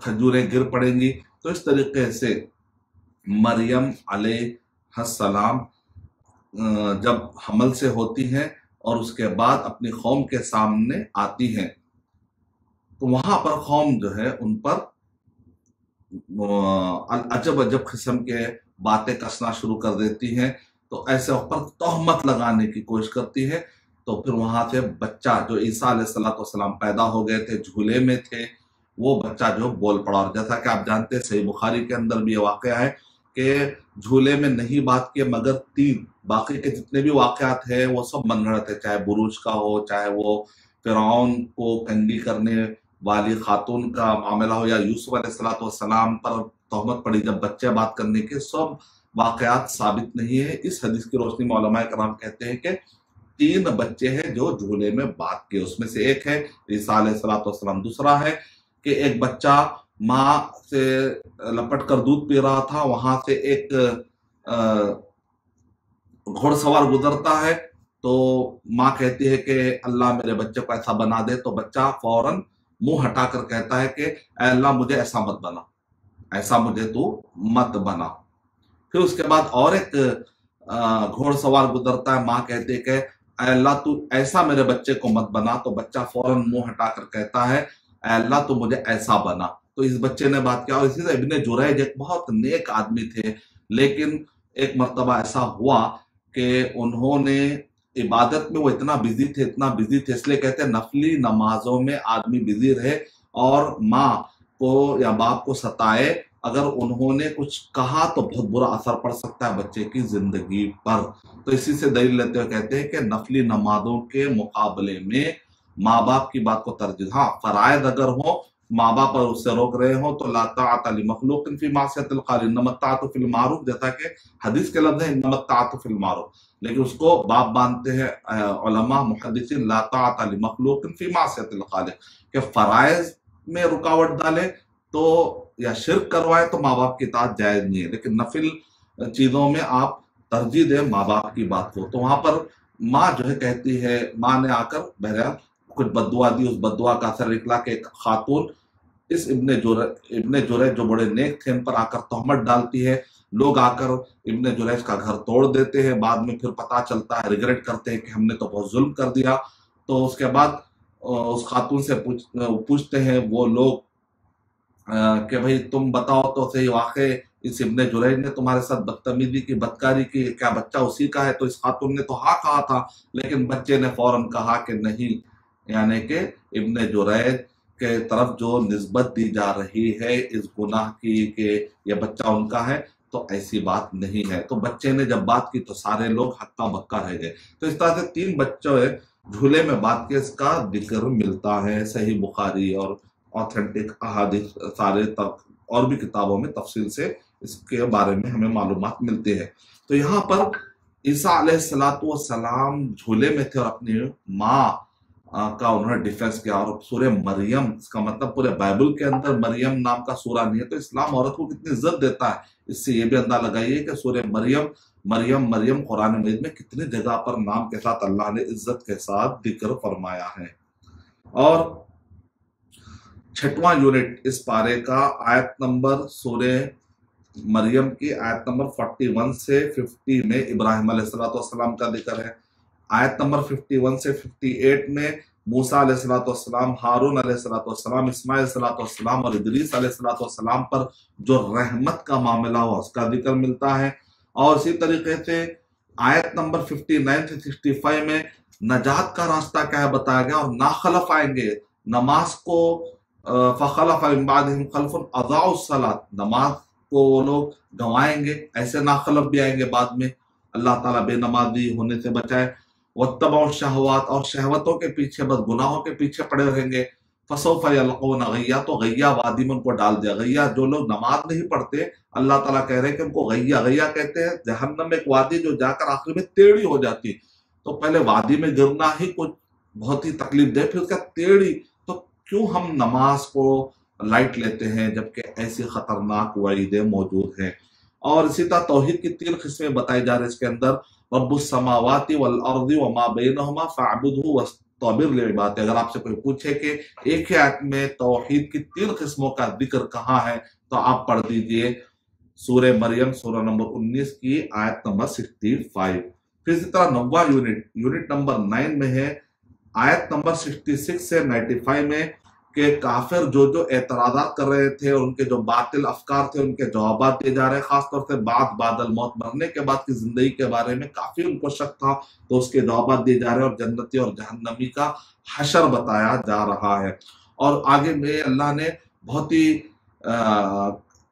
खजूरें गिर पड़ेंगी। तो इस तरीके से मरियम अलैहिस्सलाम जब हमल से होती हैं और उसके बाद अपनी कौम के सामने आती हैं, तो वहां पर कौम जो है उन पर अजब अजब किस्म के बातें कसना शुरू कर देती हैं। तो ऐसे ऊपर तोहमत लगाने की कोशिश करती है। तो फिर वहां से बच्चा जो ईसा अलैहिस्सलाम पैदा हो गए थे, झूले में थे, वो बच्चा जो बोल पड़ा। और जैसा कि आप जानते हैं सही बुखारी के अंदर भी ये वाकया है کہ جھولے میں نہیں بات کیے مگر 3، باقی کے جتنے بھی واقعات ہیں وہ سب من گھڑت ہے، چاہے بروج کا ہو، چاہے وہ فرعون کو کنگی کرنے والی خاتون کا معاملہ ہو، یا یوسف علیہ السلام پر تہمت پڑی جب بچے بات کرنے کے، سب واقعات ثابت نہیں ہے۔ اس حدیث کی روشنی میں علماء کرام کہتے ہیں کہ 3 بچے ہیں جو جھولے میں بات کیے، اس میں سے ایک ہے عیسیٰ علیہ السلام، دوسرا ہے کہ ایک بچہ ماں سے لپٹ کر دودھ پی رہا تھا، وہاں سے ایک گھوڑ سوار گزرتا ہے تو ماں کہتی ہے کہ اللہ میرے بچے کو ایسا بنا دے، تو بچہ فوراً منہ ہٹا کر کہتا ہے کہ اے اللہ مجھے ایسا مت بنا، ایسا مجھے تو مت بنا۔ پھر اس کے بعد اور ایک گھوڑ سوار گزرتا ہے، ماں کہتی ہے کہ اے اللہ تو ایسا میرے بچے کو مت بنا، تو بچہ فوراً منہ ہٹا کر کہتا ہے اے اللہ تو مجھے ایسا بنا۔ تو اس بچے نے بات کیا۔ اور اسی سے ابن جریج ایک بہت نیک آدمی تھے، لیکن ایک مرتبہ ایسا ہوا کہ انہوں نے عبادت میں وہ اتنا بزی تھے، اس لیے کہتے ہیں نفلی نمازوں میں آدمی بزی رہے اور ماں کو یا باپ کو ستائے، اگر انہوں نے کچھ کہا تو بہت برا اثر پڑ سکتا ہے بچے کی زندگی پر۔ تو اسی سے دلیل لیتے ہوئے کہتے ہیں کہ نفلی نمازوں کے مقابلے میں ماں باپ کی بات کو ترجیح، ہاں فرائض اگر ہو ماں باپ پر اس سے روک رہے ہوں تو لا طاعت لمخلوق فی معصیۃ الخالق، انما الطاعۃ فی المعروف، جیسا کہ حدیث کے لفظ ہے انما الطاعۃ فی المعروف، لیکن اس کو باپ باندھتے ہیں علماء محدثین لا طاعت لمخلوق فی معصیۃ الخالق، کہ فرائض میں رکاوٹ ڈالے تو یا شرک کروائے تو ماں باپ کی اطاعت جائز نہیں ہے، لیکن نفل چیزوں میں آپ ترجیح دیں ماں باپ کی بات کو۔ تو وہاں پر ماں جو ہے کہتی ہے، ماں نے آ کر بہرحال کچھ بددعا دی، اس بددعا کا اثر نکلا کہ ایک خاتون اس ابن جریج جو بڑے نیک تھے ان پر آ کر تہمت ڈالتی ہے، لوگ آ کر ابن جریج کا گھر توڑ دیتے ہیں، بعد میں پھر پتہ چلتا ہے، ریگریٹ کرتے ہیں کہ ہم نے تو بہت ظلم کر دیا۔ تو اس کے بعد اس خاتون سے پوچھتے ہیں وہ لوگ کہ بھئی تم بتاؤ تو صحیح، واقع اس ابن جریج نے تمہارے ساتھ بدتمیزی کی، بدکاری کی، کیا بچہ اسی کا ہے؟ تو اس خاتون نے تو ہاں کہا تھا، لیکن بچے نے فوراً کہا کہ نہیں، یعنی کہ ابن جریج کے طرف جو نسبت دی جا رہی ہے اس گناہ کی کہ یہ بچہ ان کا ہے، تو ایسی بات نہیں ہے۔ تو بچے نے جب بات کی تو سارے لوگ ہکا بکا رہ گئے۔ تو اس طرح سے 3 بچوں جھولے میں بات کے اس کا ذکر ملتا ہے صحیح بخاری اور آتھینٹک احادیث سارے اور بھی کتابوں میں تفصیل سے اس کے بارے میں ہمیں معلومات ملتی ہے۔ تو یہاں پر عیسیٰ علیہ السلام جھولے میں تھے اور اپنی ماں کا انہوں نے ڈیفینس کیا، اور سورہ مریم، اس کا مطلب پورے بائبل کے اندر مریم نام کا سورہ نہیں ہے، تو اسلام عورت کو کتنی عزت دیتا ہے، اس سے یہ بھی اندازہ لگائیے کہ سورہ مریم قرآن مجید میں کتنی جگہ پر نام کے ساتھ اللہ نے عزت کے ساتھ ذکر فرمایا ہے۔ اور 6واں یونٹ اس پارے کا آیت نمبر سورہ مریم کی آیت نمبر 41 سے 50 میں ابراہیم علیہ السلام کا ذکر ہے۔ آیت نمبر 51 سے 58 میں موسیٰ علیہ السلام، ہارون علیہ السلام، اسماعیل علیہ السلام اور ادریس علیہ السلام پر جو رحمت کا معاملہ ہوا اس کا ذکر ملتا ہے۔ اور اسی طریقے سے آیت نمبر 59 سے 65 میں نجات کا راستہ کیا ہے بتایا گیا، اور ناخلف آئیں گے نماز کو، فخلف من بعدہم خلف اضاعوا الصلاۃ، نماز کو وہ لوگ گنوائیں گے، ایسے ناخلف بھی آئیں گے بعد میں، اللہ تعالیٰ بے نمازی ہونے سے بچائے۔ واتبعوا الشہوات، اور شہوتوں کے پیچھے، بس گناہوں کے پیچھے پڑے رہیں گے۔ فسوف یلقون غیا، تو غیا وادی میں ان کو ڈال دیا۔ غیا جو لوگ نماز نہیں پڑھتے، اللہ تعالیٰ کہہ رہے ہیں کہ ان کو غیا کہتے ہیں جہنم میں ایک وادی جو جا کر آخر میں ٹیڑھی ہو جاتی، تو پہلے وادی میں گرنا ہی کچھ بہت ہی تکلیف دہ، پھر اس کا ٹیڑھی، تو کیوں ہم نماز کو لائٹ لیتے ہیں جبکہ ایسی خطرناک وعیدیں موجود ہیں۔ اور اسی طرح توحید کی 3 قسمیں بتائی جا رہی ہیں اس کے اندر، رب السماوات والارض وما بینہما فاعبدہ واصطبر لعبادتہ۔ اگر آپ سے کوئی پوچھے کہ ایک ہی آیت میں توحید کی 3 قسموں کا ذکر کہاں ہے، تو آپ پڑھ دیجئے سورہ مریم سورہ نمبر 19 کی آیت نمبر 65۔ پھر اسی طرح 9واں یونٹ نمبر 9 میں ہے آیت نمبر 66 سے 95 میں، کہ کافر جو اعتراضات کر رہے تھے اور ان کے جو باطل افکار تھے ان کے جوابات دیے جا رہے ہیں، خاص طور سے بعد الموت، مرنے کے بعد کی زندگی کے بارے میں کافی ان کو شک تھا، تو اس کے جوابات دیے جا رہے ہیں، اور جنتی اور جہنمی کا حشر بتایا جا رہا ہے۔ اور آگے میں اللہ نے بہت ہی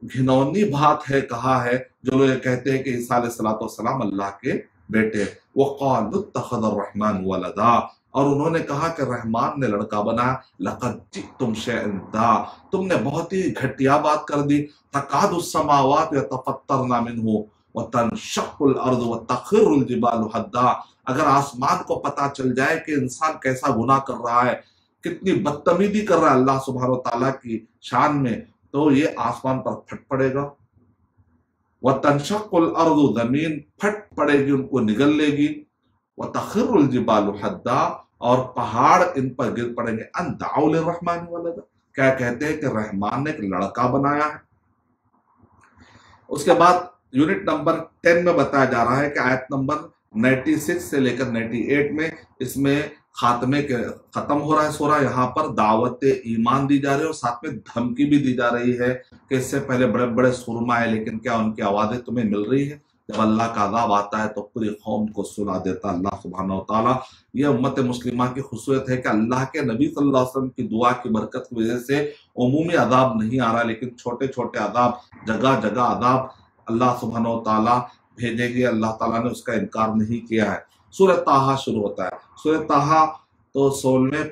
घिनौनी बात है कहा है जो लोग ये कहते हैं कि ईसा अलैहिस्सलाम अल्लाह के बेटे। वक़ालू इत्तख़ज़ अर्रहमान वलदा, और उन्होंने कहा कि रहमान ने लड़का बनाया। लक़द जिअ्तुम शैअन इद्दा, तुमने बहुत ही घटिया बात कर दी। तकादु समावात यतफ़त्तरना मिन्हु व तनशक्कुल अर्ज़ु व तख़िर्रुल जिबालु हद्दा। अगर आसमान को पता चल जाए कि इंसान कैसा गुनाह कर रहा है, कितनी बदतमीजी कर रहा है अल्लाह सुब्हानहू व तआला की शान में, तो ये आसमान पर फट पड़ेगा। व तनशक्कुल अर्ज़ु, जमीन फट पड़ेगी, उनको निगल लेगी। व तख़िर्रुल जिबालु हद्दा, और पहाड़ इन पर गिर पड़ेंगे। अन दाउ लिर्रहमानि वलदा, क्या कहते हैं कि रहमान ने एक लड़का बनाया है। उसके बाद यूनिट नंबर 10 में बताया जा रहा है कि आयत नंबर 96 से लेकर 98 में इसमें खात्मे के खत्म हो रहा है सूरा। यहाँ पर दावत ईमान दी जा रही है और साथ में धमकी भी दी जा रही है कि इससे पहले बड़े बड़े सुरमा है, लेकिन क्या उनकी आवाजें तुम्हें मिल रही है? जब अल्लाह का अज़ाब आता है तो पूरी कौम को सुला देता अल्लाह सुब्हानहू व तआला। यह उम्मत मुस्लिमा की खुसूसियत है कि अल्लाह के नबी सल्लल्लाहु अलैहि वसल्लम की दुआ की बरकत की वजह से उमूमी अज़ाब नहीं आ रहा, लेकिन छोटे छोटे अज़ाब, जगह जगह अज़ाब अल्लाह सुब्हानहू व तआला भेजेंगे। अल्लाह ताला ने उसका इनकार नहीं किया है। सूरह ताहा शुरू होता है। सूरह ताहा तो 16वें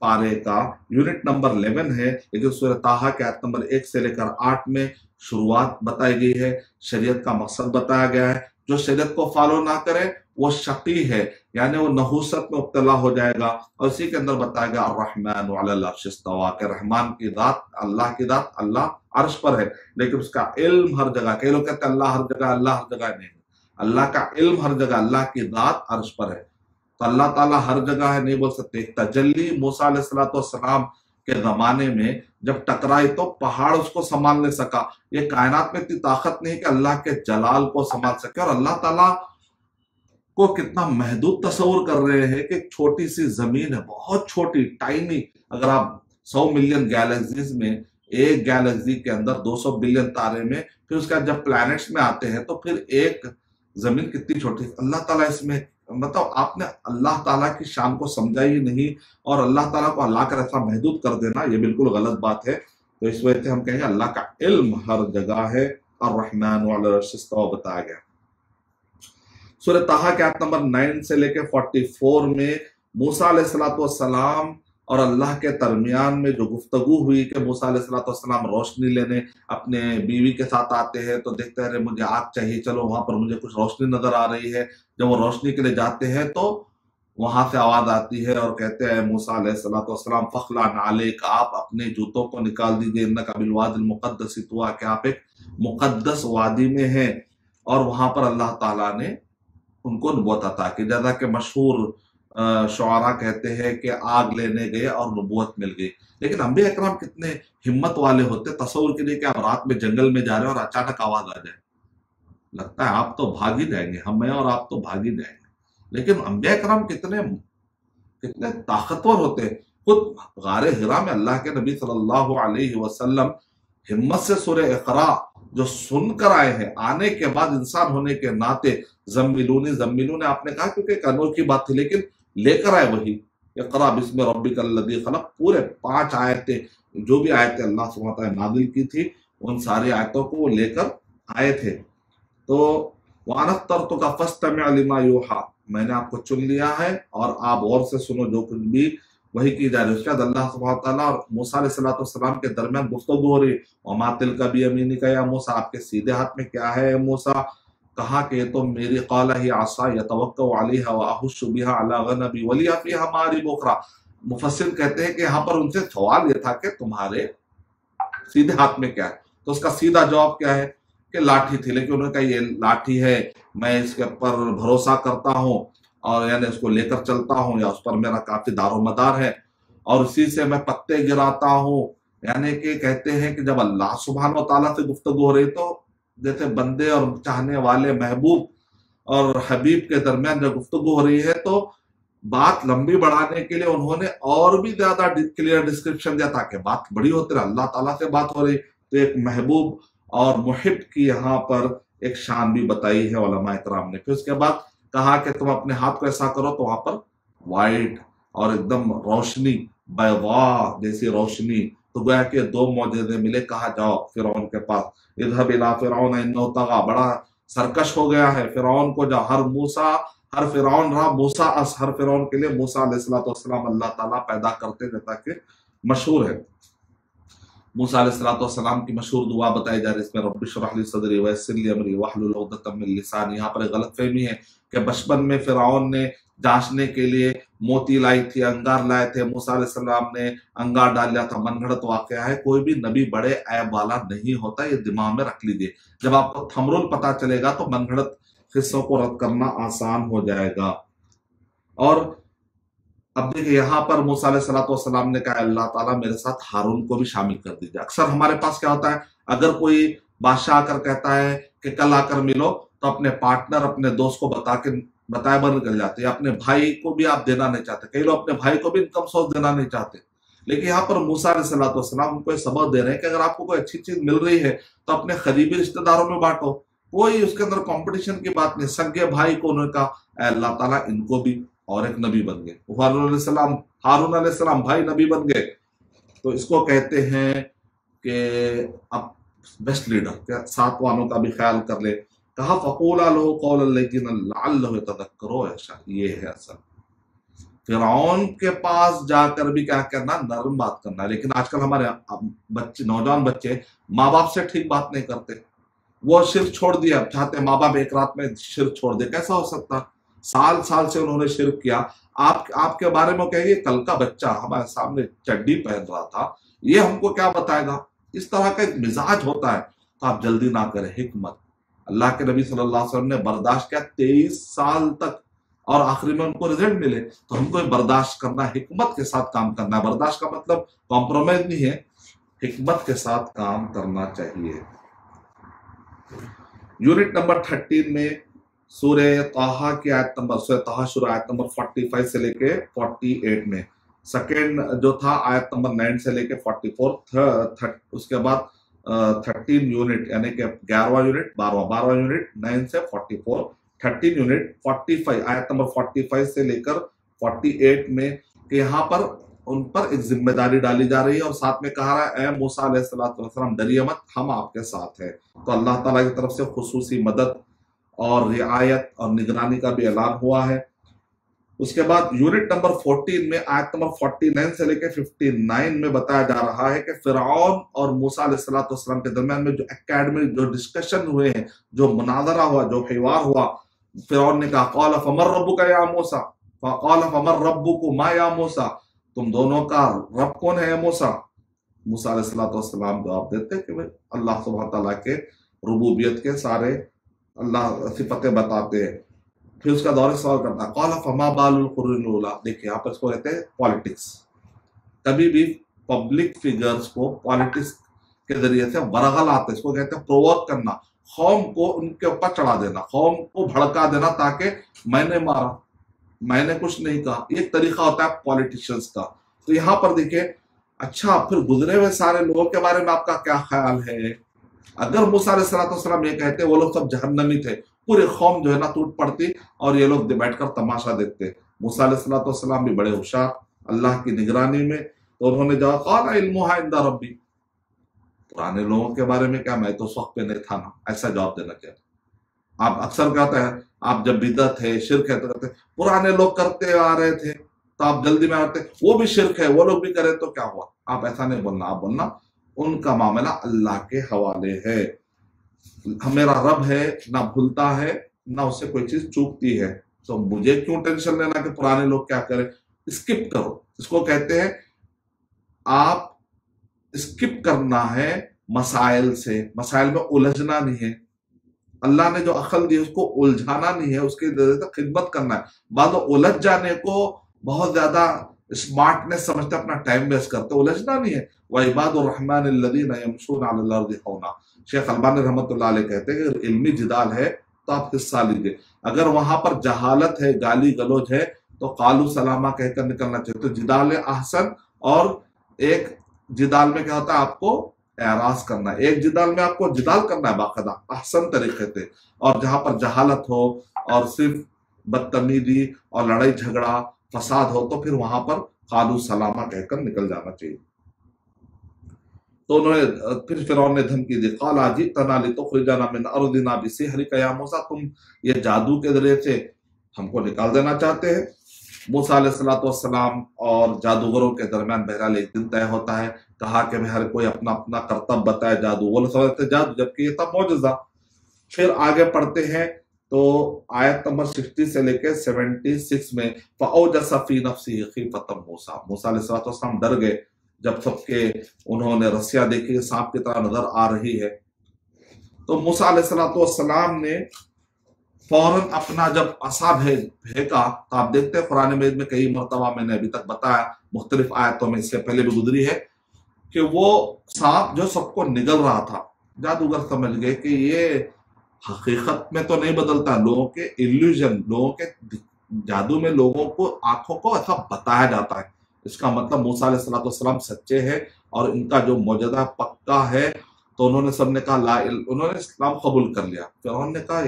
पारे का यूनिट नंबर 11 है, लेकिन सूरह ताहा के आयत नंबर 1 से लेकर 8 में शुरुआत बताई गई है, शरीयत का मकसद बताया गया है। जो शरीयत को फॉलो ना करे वो शकी है, यानी वो नहूसत में मुब्तला हो जाएगा। और इसी के अंदर बताया गया अर्रहमान अलल अर्श इस्तवा, के रहमान की जात, अल्लाह की जात, अल्लाह अर्श पर है, लेकिन उसका इल्म हर जगह। कई लोग कहते हैं अल्लाह हर जगह, अल्लाह हर जगह नहीं, अल्लाह का इल्म हर जगह, अल्लाह की जात अर्श पर है। तो अल्लाह ताला हर जगह है नहीं बोल सकते। तजल्ली मूसा अलैहिस्सलाम के जमाने में जब टकराई तो पहाड़ उसको संभाल नहीं सका। ये कायनात में इतनी ताकत नहीं कि अल्लाह के जलाल को संभाल सके। और अल्लाह ताला को कितना महदूद तस्वुर कर रहे हैं कि छोटी सी जमीन है, बहुत छोटी, टाइनी। अगर आप 100 मिलियन गैलेक्सीज में एक गैलेक्सी के अंदर 200 बिलियन तारे में, फिर उसके बाद जब प्लैनेट्स में आते हैं तो फिर एक जमीन कितनी छोटी। अल्लाह ताला इसमें, मतलब आपने अल्लाह ताला की शान को समझा ही नहीं, और अल्लाह ताला को अल्लाह का ऐसा महदूद कर देना ये बिल्कुल गलत बात है। तो इस वजह से हम कहेंगे अल्लाह का इल्म हर जगह है। और रहमान अलल अर्श इस्तवा बताया गया। सूरह ताहा के आयत नंबर 9 से लेकर 44 में मूसा अलैहिस्सलाम और अल्लाह के दरमियान में जो गुफ्तगू हुई कि मूसा अलैहिस्सलाम रोशनी लेने अपने बीवी के साथ आते हैं तो देखते हैं मुझे आग चाहिए, चलो वहां पर मुझे कुछ रोशनी नजर आ रही है। जब वो रोशनी के लिए जाते हैं तो वहां से आवाज आती है और कहते हैं मूसा अलैहिस्सलाम फखला नालेक, आप अपने जूतों को निकाल दीजिए, इन्नका बिल वादिल मुक़द्दस तुआ, कि आप एक मुक़द्दस वादी में हैं। और वहां पर अल्लाह ताला ने उनको नबूवत अता की, जैसा कि मशहूर शुआरा कहते हैं कि आग लेने गए और नबूवत मिल गई। लेकिन अंबिया इकराम कितने हिम्मत वाले होते। तस्वुर के लिए कि आप रात में जंगल में जा रहे हैं और अचानक आवाज आ जाए, लगता है आप तो भाग ही जाएंगे, हम और आप तो भाग ही जाएंगे। लेकिन अंबिया इकराम कितने कितने ताकतवर होते। खुद गारे हिरा में अल्लाह के नबी सल्लल्लाहु अलैहि वसल्लम हिम्मत से सूरह इक़रा जो सुनकर आए हैं, आने के बाद इंसान होने के नाते ज़म्मिलूनी आपने कहा क्योंकि एक अनोखी बात थी, लेकिन लेकर आए वही इक़रा बिस्मि रब्बिकल लज़ी खलक़, पूरे 5 आयतें, जो भी आयतें अल्लाह सुब्हानहू व तआला नाज़िल की थी उन सारी आयतों को वो लेकर आए थे। तो वअनख्तरतुका फस्तमि' लिमा यूहा, मैंने आपको चुन लिया है और आप और से सुनो जो कुछ भी वही की जा रही है। उसके बाद अल्लाह सुब्हानहू व तआला और मूसा अलैहिस्सलाम के दरमियान गुफ्तगू हो रही। वमा तिल्का बियमीनिका या मूसा, आपके सीधे हाथ में क्या है मूसा? कहा कि तो मेरी क़ाला ही आसा यतवक्कउ अलैहा व अहुश्शु बिहा अला गनमी व लिया फीहा मारिब उखरा। मुफस्सिर कहते हैं कि यहाँ पर उनसे सवाल ये था कि तुम्हारे सीधे हाथ में क्या है? तो उसका सीधा जवाब क्या है कि लाठी थी। लेकिन उन्होंने कहा ये लाठी है, मैं इसके ऊपर भरोसा करता हूँ और यानी इसको लेकर चलता हूँ, या उस पर मेरा काफी दारोमदार है और उसी से मैं पत्ते गिराता हूँ। यानी कि कहते हैं कि जब अल्लाह सुब्हानहू व तआला से गुफ्तगू हो रही तो जैसे बंदे और चाहने वाले महबूब और हबीब के दरमियान जब गुफ्तगू हो रही है तो बात लंबी बढ़ाने के लिए उन्होंने और भी ज्यादा क्लियर डिस्क्रिप्शन दिया ताकि बात बड़ी होती रहे। अल्लाह ताला से बात हो रही तो एक महबूब और मुहिब की यहाँ पर एक शान भी बताई है उलमा इकराम ने। फिर उसके बाद कहा कि तुम अपने हाथ को ऐसा करो तो वहां पर वाइट और एकदम रोशनी, बैवा जैसी रोशनी तो गोया कि दो मौजज़े मिले, कहा जाओ फिरौन के पास, इज़हब इला फिरौन इन्नहु तग़ा, बड़ा सरकश हो गया है, फिरौन को जाओ। हर फिरौन रहा मूसा अस, हर फिरौन के लिए मूसा अलैहिस्सलाम अल्लाह ताला पैदा करते थे, ताकि मशहूर है। मूसा अलैहिस्सलाम की मशहूर दुआ बताई जा रही है इसमें, रब्बि इश्रह ली सदरी वयस्सिर ली अमरी वहलुल उक़दतम मिन लिसानी। यहाँ पर गलतफहमी है कि बचपन में फिरौन ने जांचने के लिए मोती लाई थी, अंगार लाए थे, मूसा अलैहिस्सलाम ने अंगार डाल लिया था। मनगढ़ंत वाकया है, कोई भी नबी बड़े ऐब वाला नहीं होता, ये दिमाग में रख लीजिए। जब आपको थमरुल पता चलेगा तो मनगढ़ंत हिस्सों को रद्द करना आसान हो जाएगा। और अब देखिए यहाँ पर मूसा अलैहिस्सलाम ने कहा अल्लाह ताला मेरे साथ हारून को भी शामिल कर दीजिए। अक्सर हमारे पास क्या होता है, अगर कोई बादशाह आकर कहता है कि कल आकर मिलो, तो अपने पार्टनर, अपने दोस्त को बताए बन निकल जाते हैं। अपने भाई को भी आप देना नहीं चाहते, कई लोग अपने भाई को भी इनकम सोर्स देना नहीं चाहते। लेकिन यहाँ पर मूसा अलैहिस्सलाम उनको सबक दे रहे हैं कि अगर आपको कोई अच्छी चीज मिल रही है तो अपने करीबी रिश्तेदारों में बांटो, कोई उसके अंदर कंपटीशन की बात नहीं। सगे भाई को उन्होंने कहा अल्लाह ताला इनको भी, और एक नबी बन गए हारून अलैहिस्सलाम, भाई नबी बन गए। तो इसको कहते हैं कि अब बेस्ट लीडर क्या साथ वालों का भी ख्याल कर ले। कहा फ़क़ूला लहू क़ौलन लय्यिनन लअल्लहु यतज़क्करू, ऐसा ये है असल। फिरौन के पास जाकर भी क्या करना, नरम बात करना। लेकिन आजकल हमारे बच्चे, नौजवान बच्चे माँ बाप से ठीक बात नहीं करते, वो शिर्क छोड़ दिया। अब चाहते माँ बाप एक रात में शिर्क छोड़ दे, कैसा हो सकता? साल साल से उन्होंने शिर्क किया। आपके बारे में कहेंगे कल का बच्चा हमारे सामने चड्डी पहन रहा था, ये हमको क्या बताएगा? इस तरह का एक मिजाज होता है। तो आप जल्दी ना करें, हिकमत। अल्लाह के नबी सल्लल्लाहु अलैहि वसल्लम ने बर्दाश्त किया 23 साल तक, और आखिरी में उनको रिजल्ट मिले। तो हमको बर्दाश्त करना, हिकमत के साथ काम करना है। बर्दाश्त का मतलब कॉम्प्रोमाइज नहीं है, हिकमत के साथ काम करना चाहिए। यूनिट नंबर 13 में सूरह ताहा की आयत नंबर, सूरह ताहा शुरू आयत नंबर 45 से लेके 48 में, सेकेंड जो था आयत नंबर 9 से लेके 44, उसके बाद 13 यूनिट यानी कि 11वां यूनिट, 12वां यूनिट 9 से 44, 13 यूनिट 45 आयत नंबर 45 से लेकर 48 में कि यहाँ पर उन पर एक जिम्मेदारी डाली जा रही है, और साथ में कहा रहा है ए मूसा अलैहिस्सलाम डरिए मत, हम आपके साथ हैं। तो अल्लाह ताला की तरफ से खुसूसी मदद और रियायत और निगरानी का भी ऐलान हुआ है। उसके बाद यूनिट नंबर 14 में आयत नंबर 49 से लेकर 59 में बताया जा रहा है कि फिरौन और मूसा अलैहिस्सलाम के दरमियान में जो एकेडमिक जो डिस्कशन हुए हैं, जो मुनाजरा हुआ, जो हिवार हुआ, फिरौन ने कहा क़ाल फमर रब्बुका या मूसा, क़ाल फमर रब्बुकुमा या मूसा, तुम दोनों का रब कौन है मूसा? मूसा अलैहिस्सलाम जवाब देते कि भाई अल्लाह सुब्हानहू व तआला के रुबूबियत के सारे अल्लाह सिफतें बताते हैं। फिर उसका दौरे सवाल करता है क़ाल फमा बालुल क़ुरूनिल ऊला। देखिए यहाँ पर इसको कहते हैं पॉलिटिक्स। कभी भी पब्लिक फिगर्स को पॉलिटिक्स के जरिए से बरगल आते, इसको कहते हैं प्रोवोक करना, कौम को उनके ऊपर चढ़ा देना, कौम को भड़का देना, ताकि मैंने मारा, मैंने कुछ नहीं कहा। एक तरीका होता है पॉलिटिशियंस का। तो यहाँ पर देखिए, अच्छा फिर गुजरे हुए सारे लोगों के बारे में आपका क्या ख्याल है? अगर मूसा अलैहिस्सलाम ये कहते वो लोग सब जहन्नमी थे, पूरी कौम जो है ना टूट पड़ती और ये लोग बैठकर तमाशा देखते। मूसा अलैहिस्सलाम भी बड़े होशियार अल्लाह की निगरानी में, तो उन्होंने जवाब क़ाल इल्मुहा इंदा रब्बी, पुराने लोगों के बारे में क्या, मैं तो उस वक्त पे नहीं था ना, ऐसा जवाब देना चाहिए। आप अक्सर क्या होता है, आप जब बिदअत है, शिर्क है, तो कहते पुराने लोग करते आ रहे थे तो आप जल्दी में आते वो भी शिर्क है, वो लोग भी करे तो क्या हुआ। आप ऐसा नहीं बोलना, आप बोलना उनका मामला अल्लाह के हवाले है, मेरा रब है, ना भूलता है ना उससे कोई चीज चूकती है, तो मुझे क्यों टेंशन लेना कि पुराने लोग क्या करें। स्किप करो, इसको कहते हैं आप स्किप करना है मसाइल से, मसाइल में उलझना नहीं है। अल्लाह ने जो अकल दी उसको उलझाना नहीं है, उसकी खिदमत करना है। बाद उलझ जाने को बहुत ज्यादा स्मार्टनेस समझते, अपना टाइम वेस्ट करते, उलझना नहीं है। व इबादुर रहमान अल्लज़ीना यमशूना अलल अर्ज़ि हौना, शेख अलबानी रहमतुल्लाह अलैह कहते हैं कि इल्मी जिदाल है तो आप हिस्सा लीजिए, अगर वहां पर जहालत है, गाली गलौज है, तो कालू सलामा कहकर निकलना चाहिए। तो जिदाल अहसन, और एक जिदाल में क्या होता है, आपको एराज करना है, एक जिदाल में आपको जिदाल करना है बाकायदा अहसन तरीके से, और जहां पर जहालत हो और सिर्फ बदतमीजी और लड़ाई झगड़ा फसाद हो, तो फिर वहां पर कालू सलामा कहकर निकल जाना चाहिए। تو انہوں نے پھر فرعون نے دھمکی دی، قال اجئتنا لتخرجنا من ارضنا بسحرک یا موسیٰ، تم یہ جادو کے ذریعے سے ہم کو نکال دینا چاہتے ہیں۔ موسیٰ علیہ السلام اور جادوگروں کے درمیان بہرحال ایک دن طے ہوتا ہے، کہا کہ ہر کوئی اپنا اپنا کرتب بتائے، جادو وہ سمجھتے جادو جبکہ یہ تب معجزہ۔ پھر آگے پڑھتے ہیں تو آیت نمبر 60 سے لے کے 76 میں فَأَوْجَسَ فِي نَفْسِهِ خِیفَةً موسیٰ، موسیٰ علیہ السلام ڈر گئے جب سب کے انہوں نے رسیاں دیکھی کہ سانپ کی طرح نظر آ رہی ہے۔ تو موسیٰ علیہ السلام نے فوراً اپنا جب عصا پھینکا، تو آپ دیکھتے ہیں قرآن مجید میں کئی مرتبہ میں نے ابھی تک بتایا، مختلف آیتوں میں اس سے پہلے بھی گزری ہے کہ وہ سانپ جو سب کو نگل رہا تھا، جادوگر سمجھ گئے کہ یہ حقیقت میں تو نہیں بدلتا، لوگوں کے ایلیوژن، لوگوں کے جادو میں لوگوں کو آنکھوں کو ایسا بتایا جاتا ہے، اس کا مطلب موسیٰ علیہ السلام سچے ہیں اور ان کا جو معجزہ پکا ہے۔ تو انہوں نے سب نے کہا انہوں نے اسلام قبول کر لیا۔ فرعون نے کہا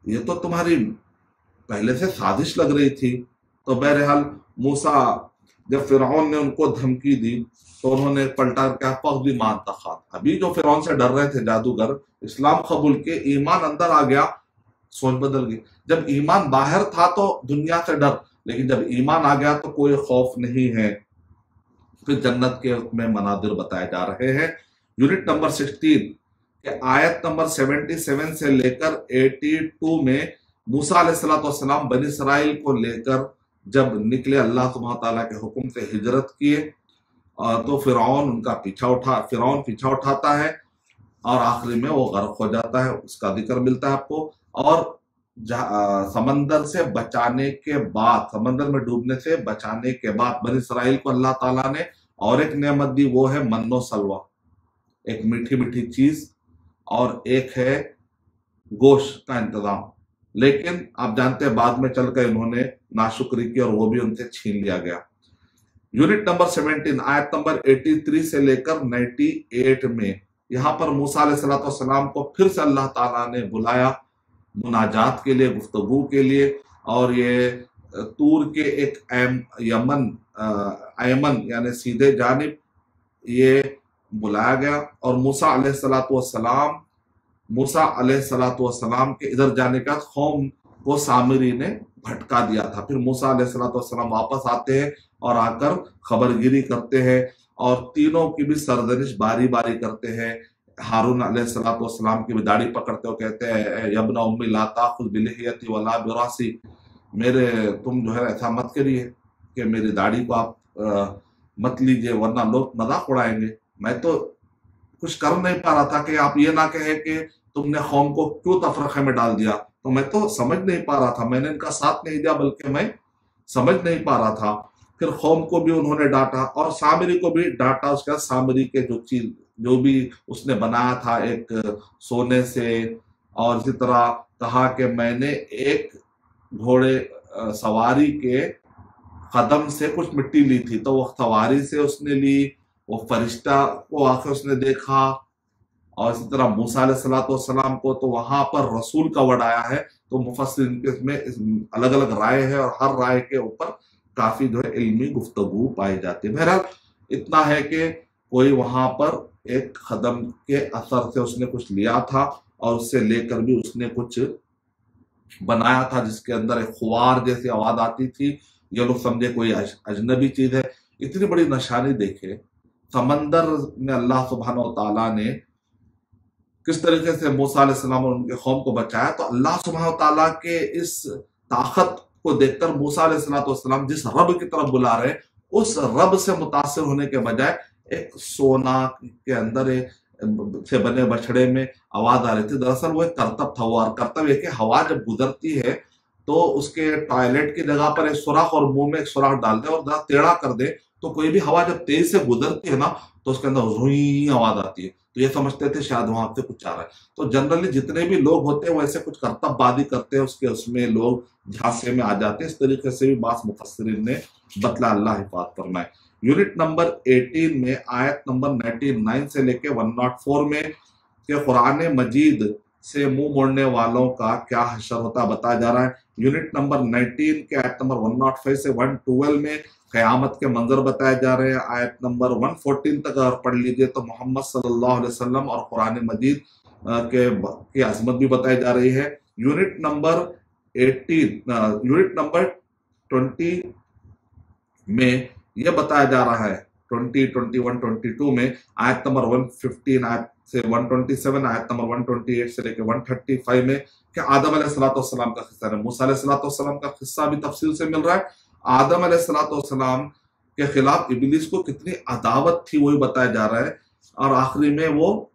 یہ تو تمہاری پہلے سے سازش لگ رہی تھی۔ تو بہرحال موسیٰ، جب فرعون نے ان کو دھمکی دی تو انہوں نے پلٹا کیا، فَقْضِ مَا أَنْتَ قَاضٍ۔ ابھی جو فرعون سے ڈر رہے تھے جادوگر، اسلام قبول کے، ایمان اندر آ گیا، سوچ بدل گئی۔ جب ایمان باہر تھا تو دنیا سے ڈر، لیکن جب ایمان آ گیا تو کوئی خوف نہیں ہے۔ پھر جنت کے میں مناظر بتائے جا رہے ہیں۔ یونٹ نمبر 16 کہ آیت نمبر 77 سے لے کر 82 میں موسیٰ علیہ السلام بنی اسرائیل کو لے کر جب نکلے، اللہ سبحانہ تعالیٰ کے حکم سے ہجرت کیے، تو فرعون پیچھا اٹھاتا ہے اور آخری میں وہ غرق ہو جاتا ہے، اس کا ذکر ملتا ہے آپ کو۔ اور سمندر سے بچانے کے بعد، سمندر میں ڈوبنے سے بچانے کے بعد بنی اسرائیل کو اللہ تعالیٰ نے اور ایک نعمت دی، وہ ہے من و سلوہ، ایک میٹھی میٹھی چیز، اور ایک ہے گوشت کا انتظام۔ لیکن آپ جانتے ہیں بعد میں چل کر انہوں نے ناشکری کی اور وہ بھی ان سے چھین لیا گیا۔ یونٹ نمبر 17 آیت نمبر 83 سے لے کر 98 میں یہاں پر موسیٰ علیہ السلام کو پھر سے اللہ تعالیٰ نے بلایا مناجات کے لیے، گفتگو کے لیے، اور یہ طور کے ایک ایمن یعنی سیدھے جانب یہ بلایا گیا، اور موسیٰ علیہ السلام کے ادھر جانے کا قوم کو سامری نے بھٹکا دیا تھا۔ پھر موسیٰ علیہ السلام واپس آتے ہیں اور آ کر خبرگیری کرتے ہیں، اور تینوں کی بھی سرزنش باری باری کرتے ہیں۔ ہارون علیہ السلام کی بھی داڑھی پکڑتے ہو، کہتے ہیں اے ابن امی لا تاخذ بلحیتی ولا براسی، تم جو ہے ایسا مت کریے کہ میری داڑھی کو آپ مت لیجئے ورنہ لوگ مذاق اڑائیں گے۔ میں تو کچھ کر نہیں پا رہا تھا کہ آپ یہ نہ کہیں کہ تم نے قوم کو کیوں تفرقے میں ڈال دیا، تو میں تو سمجھ نہیں پا رہا تھا، میں نے ان کا ساتھ نہیں دیا بلکہ میں سمجھ نہیں پا رہا تھا۔ پھر قوم کو بھی انہوں نے ڈانٹا اور سامری کو بھی ڈانٹا۔ اس کا سامری کے جو بھی اس نے بنایا تھا ایک سونے سے، اور اسی طرح کہا کہ میں نے ایک گھوڑے سواری کے قدم سے کچھ مٹی لی تھی، تو وہ سواری سے اس نے لی، وہ فرشتہ کو آ کے اس نے دیکھا، اور اسی طرح موسیٰ علیہ السلام کو تو وہاں پر رسول کا ورڈ آیا ہے۔ تو مفسرین کے اس میں الگ الگ رائے ہے، اور ہر رائے کے اوپر کافی جو ہے علمی گفتگو پائی جاتی ہے۔ بہرحال اتنا ہے کہ کوئی وہاں پر ایک قدم کے اثر سے اس نے کچھ لیا تھا، اور اس سے لے کر بھی اس نے کچھ بنایا تھا جس کے اندر ایک خوار جیسی آواز آتی تھی۔ یہ لوگ سمجھے کوئی اجنبی چیز ہے۔ اتنی بڑی نشانی دیکھے سمندر میں اللہ سبحانہ و تعالیٰ نے کس طریقے سے موسیٰ علیہ السلام اور ان کے قوم کو بچایا۔ تو اللہ سبحانہ و تعالیٰ کے اس طاقت کو دیکھ کر موسیٰ علیہ السلام جس رب کی طرف بلا رہے، اس رب سے متاثر ہونے کے بجائے ایک سونا کے اندر سے بنے بچڑے میں آواز آ رہی تھی۔ دراصل وہ ایک کرتب تھا، اور کرتب یہ کہ ہوا جب گزرتی ہے تو اس کے ٹوائلٹ کی جگہ پر ایک سوراخ اور منہ میں ایک سوراخ ڈال دے اور ذرا ٹیڑھا کر دے، تو کوئی بھی ہوا جب تیز سے گزرتی ہے نا تو اس کے اندر روئی آواز آتی ہے۔ تو یہ سمجھتے تھے شاید وہاں سے کچھ آ رہا ہے۔ تو جنرلی جتنے بھی لوگ ہوتے ہیں وہ ایسے کچھ کرتب بازی کرتے ہیں، اس میں لوگ جھانسے میں آ جاتے ہیں۔ اس طریقے سے بھی بعض مفسرین نے بتلا، اللہ حفاظت فرمائے۔ یونٹ نمبر 18 میں آیت نمبر 99 سے لے کے 104 میں کہ قرآن مجید سے منہ موڑنے والوں کا کیا حشر ہوتا بتایا جا رہا ہے۔ یونٹ نمبر 19 کے آیت نمبر 105 سے 112 میں क़यामत के मंजर बताए जा रहे हैं। आयत नंबर 114 तक अगर पढ़ लीजिए तो मोहम्मद सल्लल्लाहु अलैहि वसल्लम और कुरान मजीद की अजमत भी बताई जा रही है। यूनिट नंबर 20 में यह बताया जा रहा है, 20, 21, 22 में आयत नंबर 115 आयत से 127, आयत नंबर 128 से लेकर 135 में कि आदम अलैहिस्सलाम का किस्सा है, मूसा अलैहिस्सलाम का किस्सा भी तफसील से मिल रहा है। आदम अलैहिस्सलाम के खिलाफ इब्लीस को कितनी अदावत थी वही बताया जा रहा है, और आखिरी में वो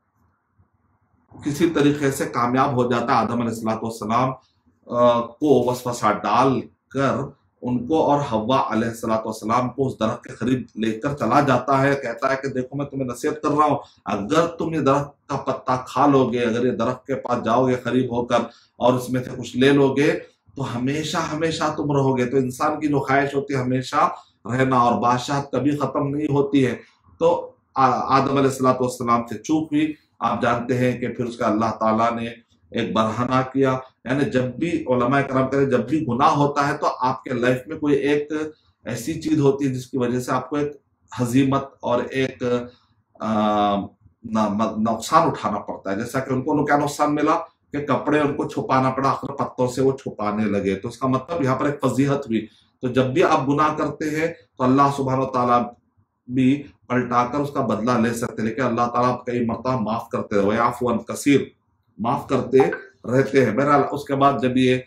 किसी तरीके से कामयाब हो जाता है। आदम अलैहिस्सलाम को वसवसा डाल कर उनको और हव्वा अलैहिस्सलाम को उस दरख्त के करीब लेकर चला जाता है। कहता है कि देखो मैं तुम्हें नसीहत कर रहा हूँ, अगर तुम ये दरख्त का पत्ता खा लोगे, अगर ये दरख्त के पास जाओगे करीब होकर और उसमें से कुछ ले लोगे तो हमेशा हमेशा तुम रहोगे। तो इंसान की जो ख्वाहिश होती है हमेशा रहना, और बादशाह कभी खत्म नहीं होती है। तो आदम अलैहिस्सलाम से चूक हुई। आप जानते हैं कि फिर उसका अल्लाह ताला ने एक बरहना किया, यानी जब भी उलमा करम करें, जब भी गुनाह होता है तो आपके लाइफ में कोई एक ऐसी चीज होती है जिसकी वजह से आपको एक हजीमत और एक नुकसान उठाना पड़ता है। जैसा कि उनको क्या नुकसान मिला कि कपड़े उनको छुपाना पड़ा, आखिर पत्तों से वो छुपाने लगे। तो इसका मतलब यहाँ पर एक फजीहत हुई। तो जब भी आप गुनाह करते हैं तो अल्लाह सुब्हानहू तआला भी पलटाकर उसका बदला ले सकते हैं, लेकिन अल्लाह ताला कई मरतबा माफ करते हैं, वयाफुअन कसीर, माफ करते रहते हैं। बहरहाल उसके बाद जब ये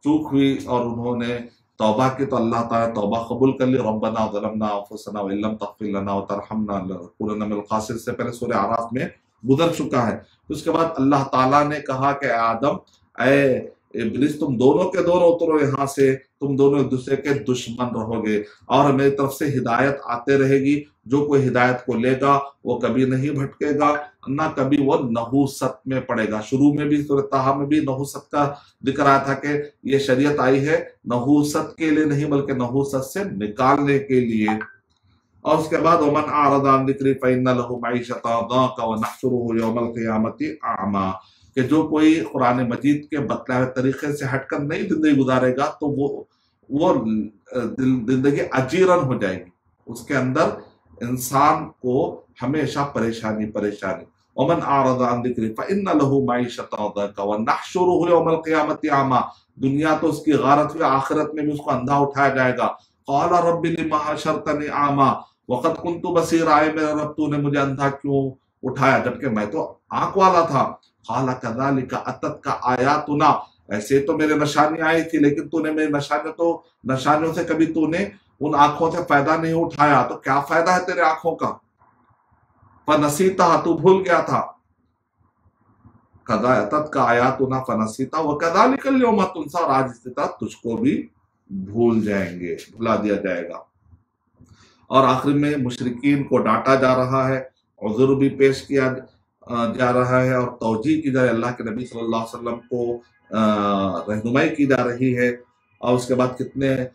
चूक हुई और उन्होंने तौबा की तो अल्लाह ताला तौबा कबूल कर ली। रब्बना ज़लमना अंफुसना व इल्लम तग़फिर लना व तरहमना लनकुनन्ना मिनल ख़ासिरीन से पहले सूरह आराफ में गुजर चुका है। तो उसके बाद अल्लाह ताला ने कहा कि आदम, ए इब्लीस, तुम दोनों के दोनों उतरो यहाँ से, तुम दोनों एक दूसरे के दुश्मन रहोगे और मेरी तरफ से हिदायत आते रहेगी। जो कोई हिदायत को लेगा वो कभी नहीं भटकेगा, ना कभी वो नहूसत में पड़ेगा। शुरू में भी सूरह ताहा में भी नहूसत का जिक्र आया था कि ये शरीयत आई है नहूसत के लिए नहीं बल्कि नहूसत से निकालने के लिए। और उसके बाद वमन आरद अन ज़िक्री फ़इन्न लहू मईशतन ज़ंका व नहशुरुहु यौमल क़ियामति अअमा, कि जो कोई कुरान मजीद के बतलाए हुए तरीके से हटकर नई जिंदगी गुजारेगा तो वो जिंदगी अजीरन हो जाएगी, उसके अंदर इंसान को हमेशा परेशानी परेशानी। वमन आरद अन ज़िक्री फ़इन्न लहू मईशतन ज़ंका व नहशुरुहु यौमल क़ियामति अअमा, दुनिया तो उसकी गारत हुई, आखिरत में भी उसको अंधा उठाया जाएगा। क़ाला रब्बि लिमा हशरतनी अअमा वक़द कुन्तु बसीरा, आए मेरा रब तूने मुझे अंधा क्यों उठाया जबकि मैं तो आंख वाला था। क़ाला कज़ालिका अततका आयातुना, ऐसे तो मेरे निशानियां आई थी लेकिन तूने मेरी निशानियों से कभी तूने उन आंखों से फायदा नहीं उठाया, तो क्या फायदा है तेरे आंखों का। फनसीता, तू भूल गया था। अततका आयातुना फनसीता व कज़ालिकल यौमा तुनसा, और आज इसी तरह तुझको भी भूल जाएंगे, भुला दिया जाएगा। और आखिर में मुशरिकीन को डांटा जा रहा है, उज़्र भी पेश किया जा रहा है और तौजीह की जा रही है। अल्लाह के नबी सल्लल्लाहु अलैहि वसल्लम को रहनुमाई की जा रही है। और उसके बाद कितने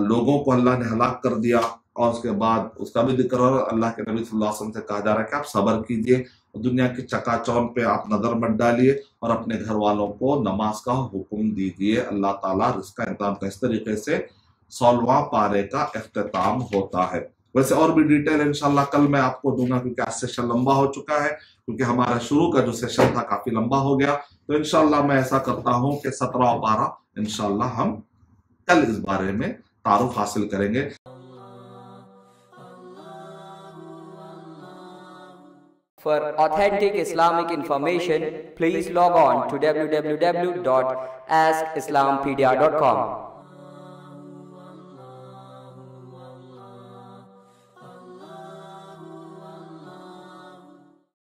लोगों को अल्लाह ने हलाक कर दिया, और उसके बाद उसका भी जिक्र और अल्लाह के नबी सल्लल्लाहु अलैहि वसल्लम से कहा जा रहा है कि आप सब्र कीजिए, दुनिया की चकाचौंध पे आप नजर मत डालिए और अपने घर वालों को नमाज का हुक्म दीजिए। अल्लाह ताला रिज़्क़ का इंतज़ाम का इस तरीके से 16वां पारे का इख्तिताम होता है। वैसे और भी डिटेल इंशाल्लाह कल मैं आपको दूंगा, क्योंकि आज सेशन लंबा हो चुका है, क्योंकि हमारा शुरू का जो सेशन था काफी लंबा हो गया। तो इंशाल्लाह मैं ऐसा करता हूं कि 17 पारा इंशाल्लाह हम कल इस बारे में तारुफ हासिल करेंगे। For authentic Islamic information, please log on to www.askislampedia.com.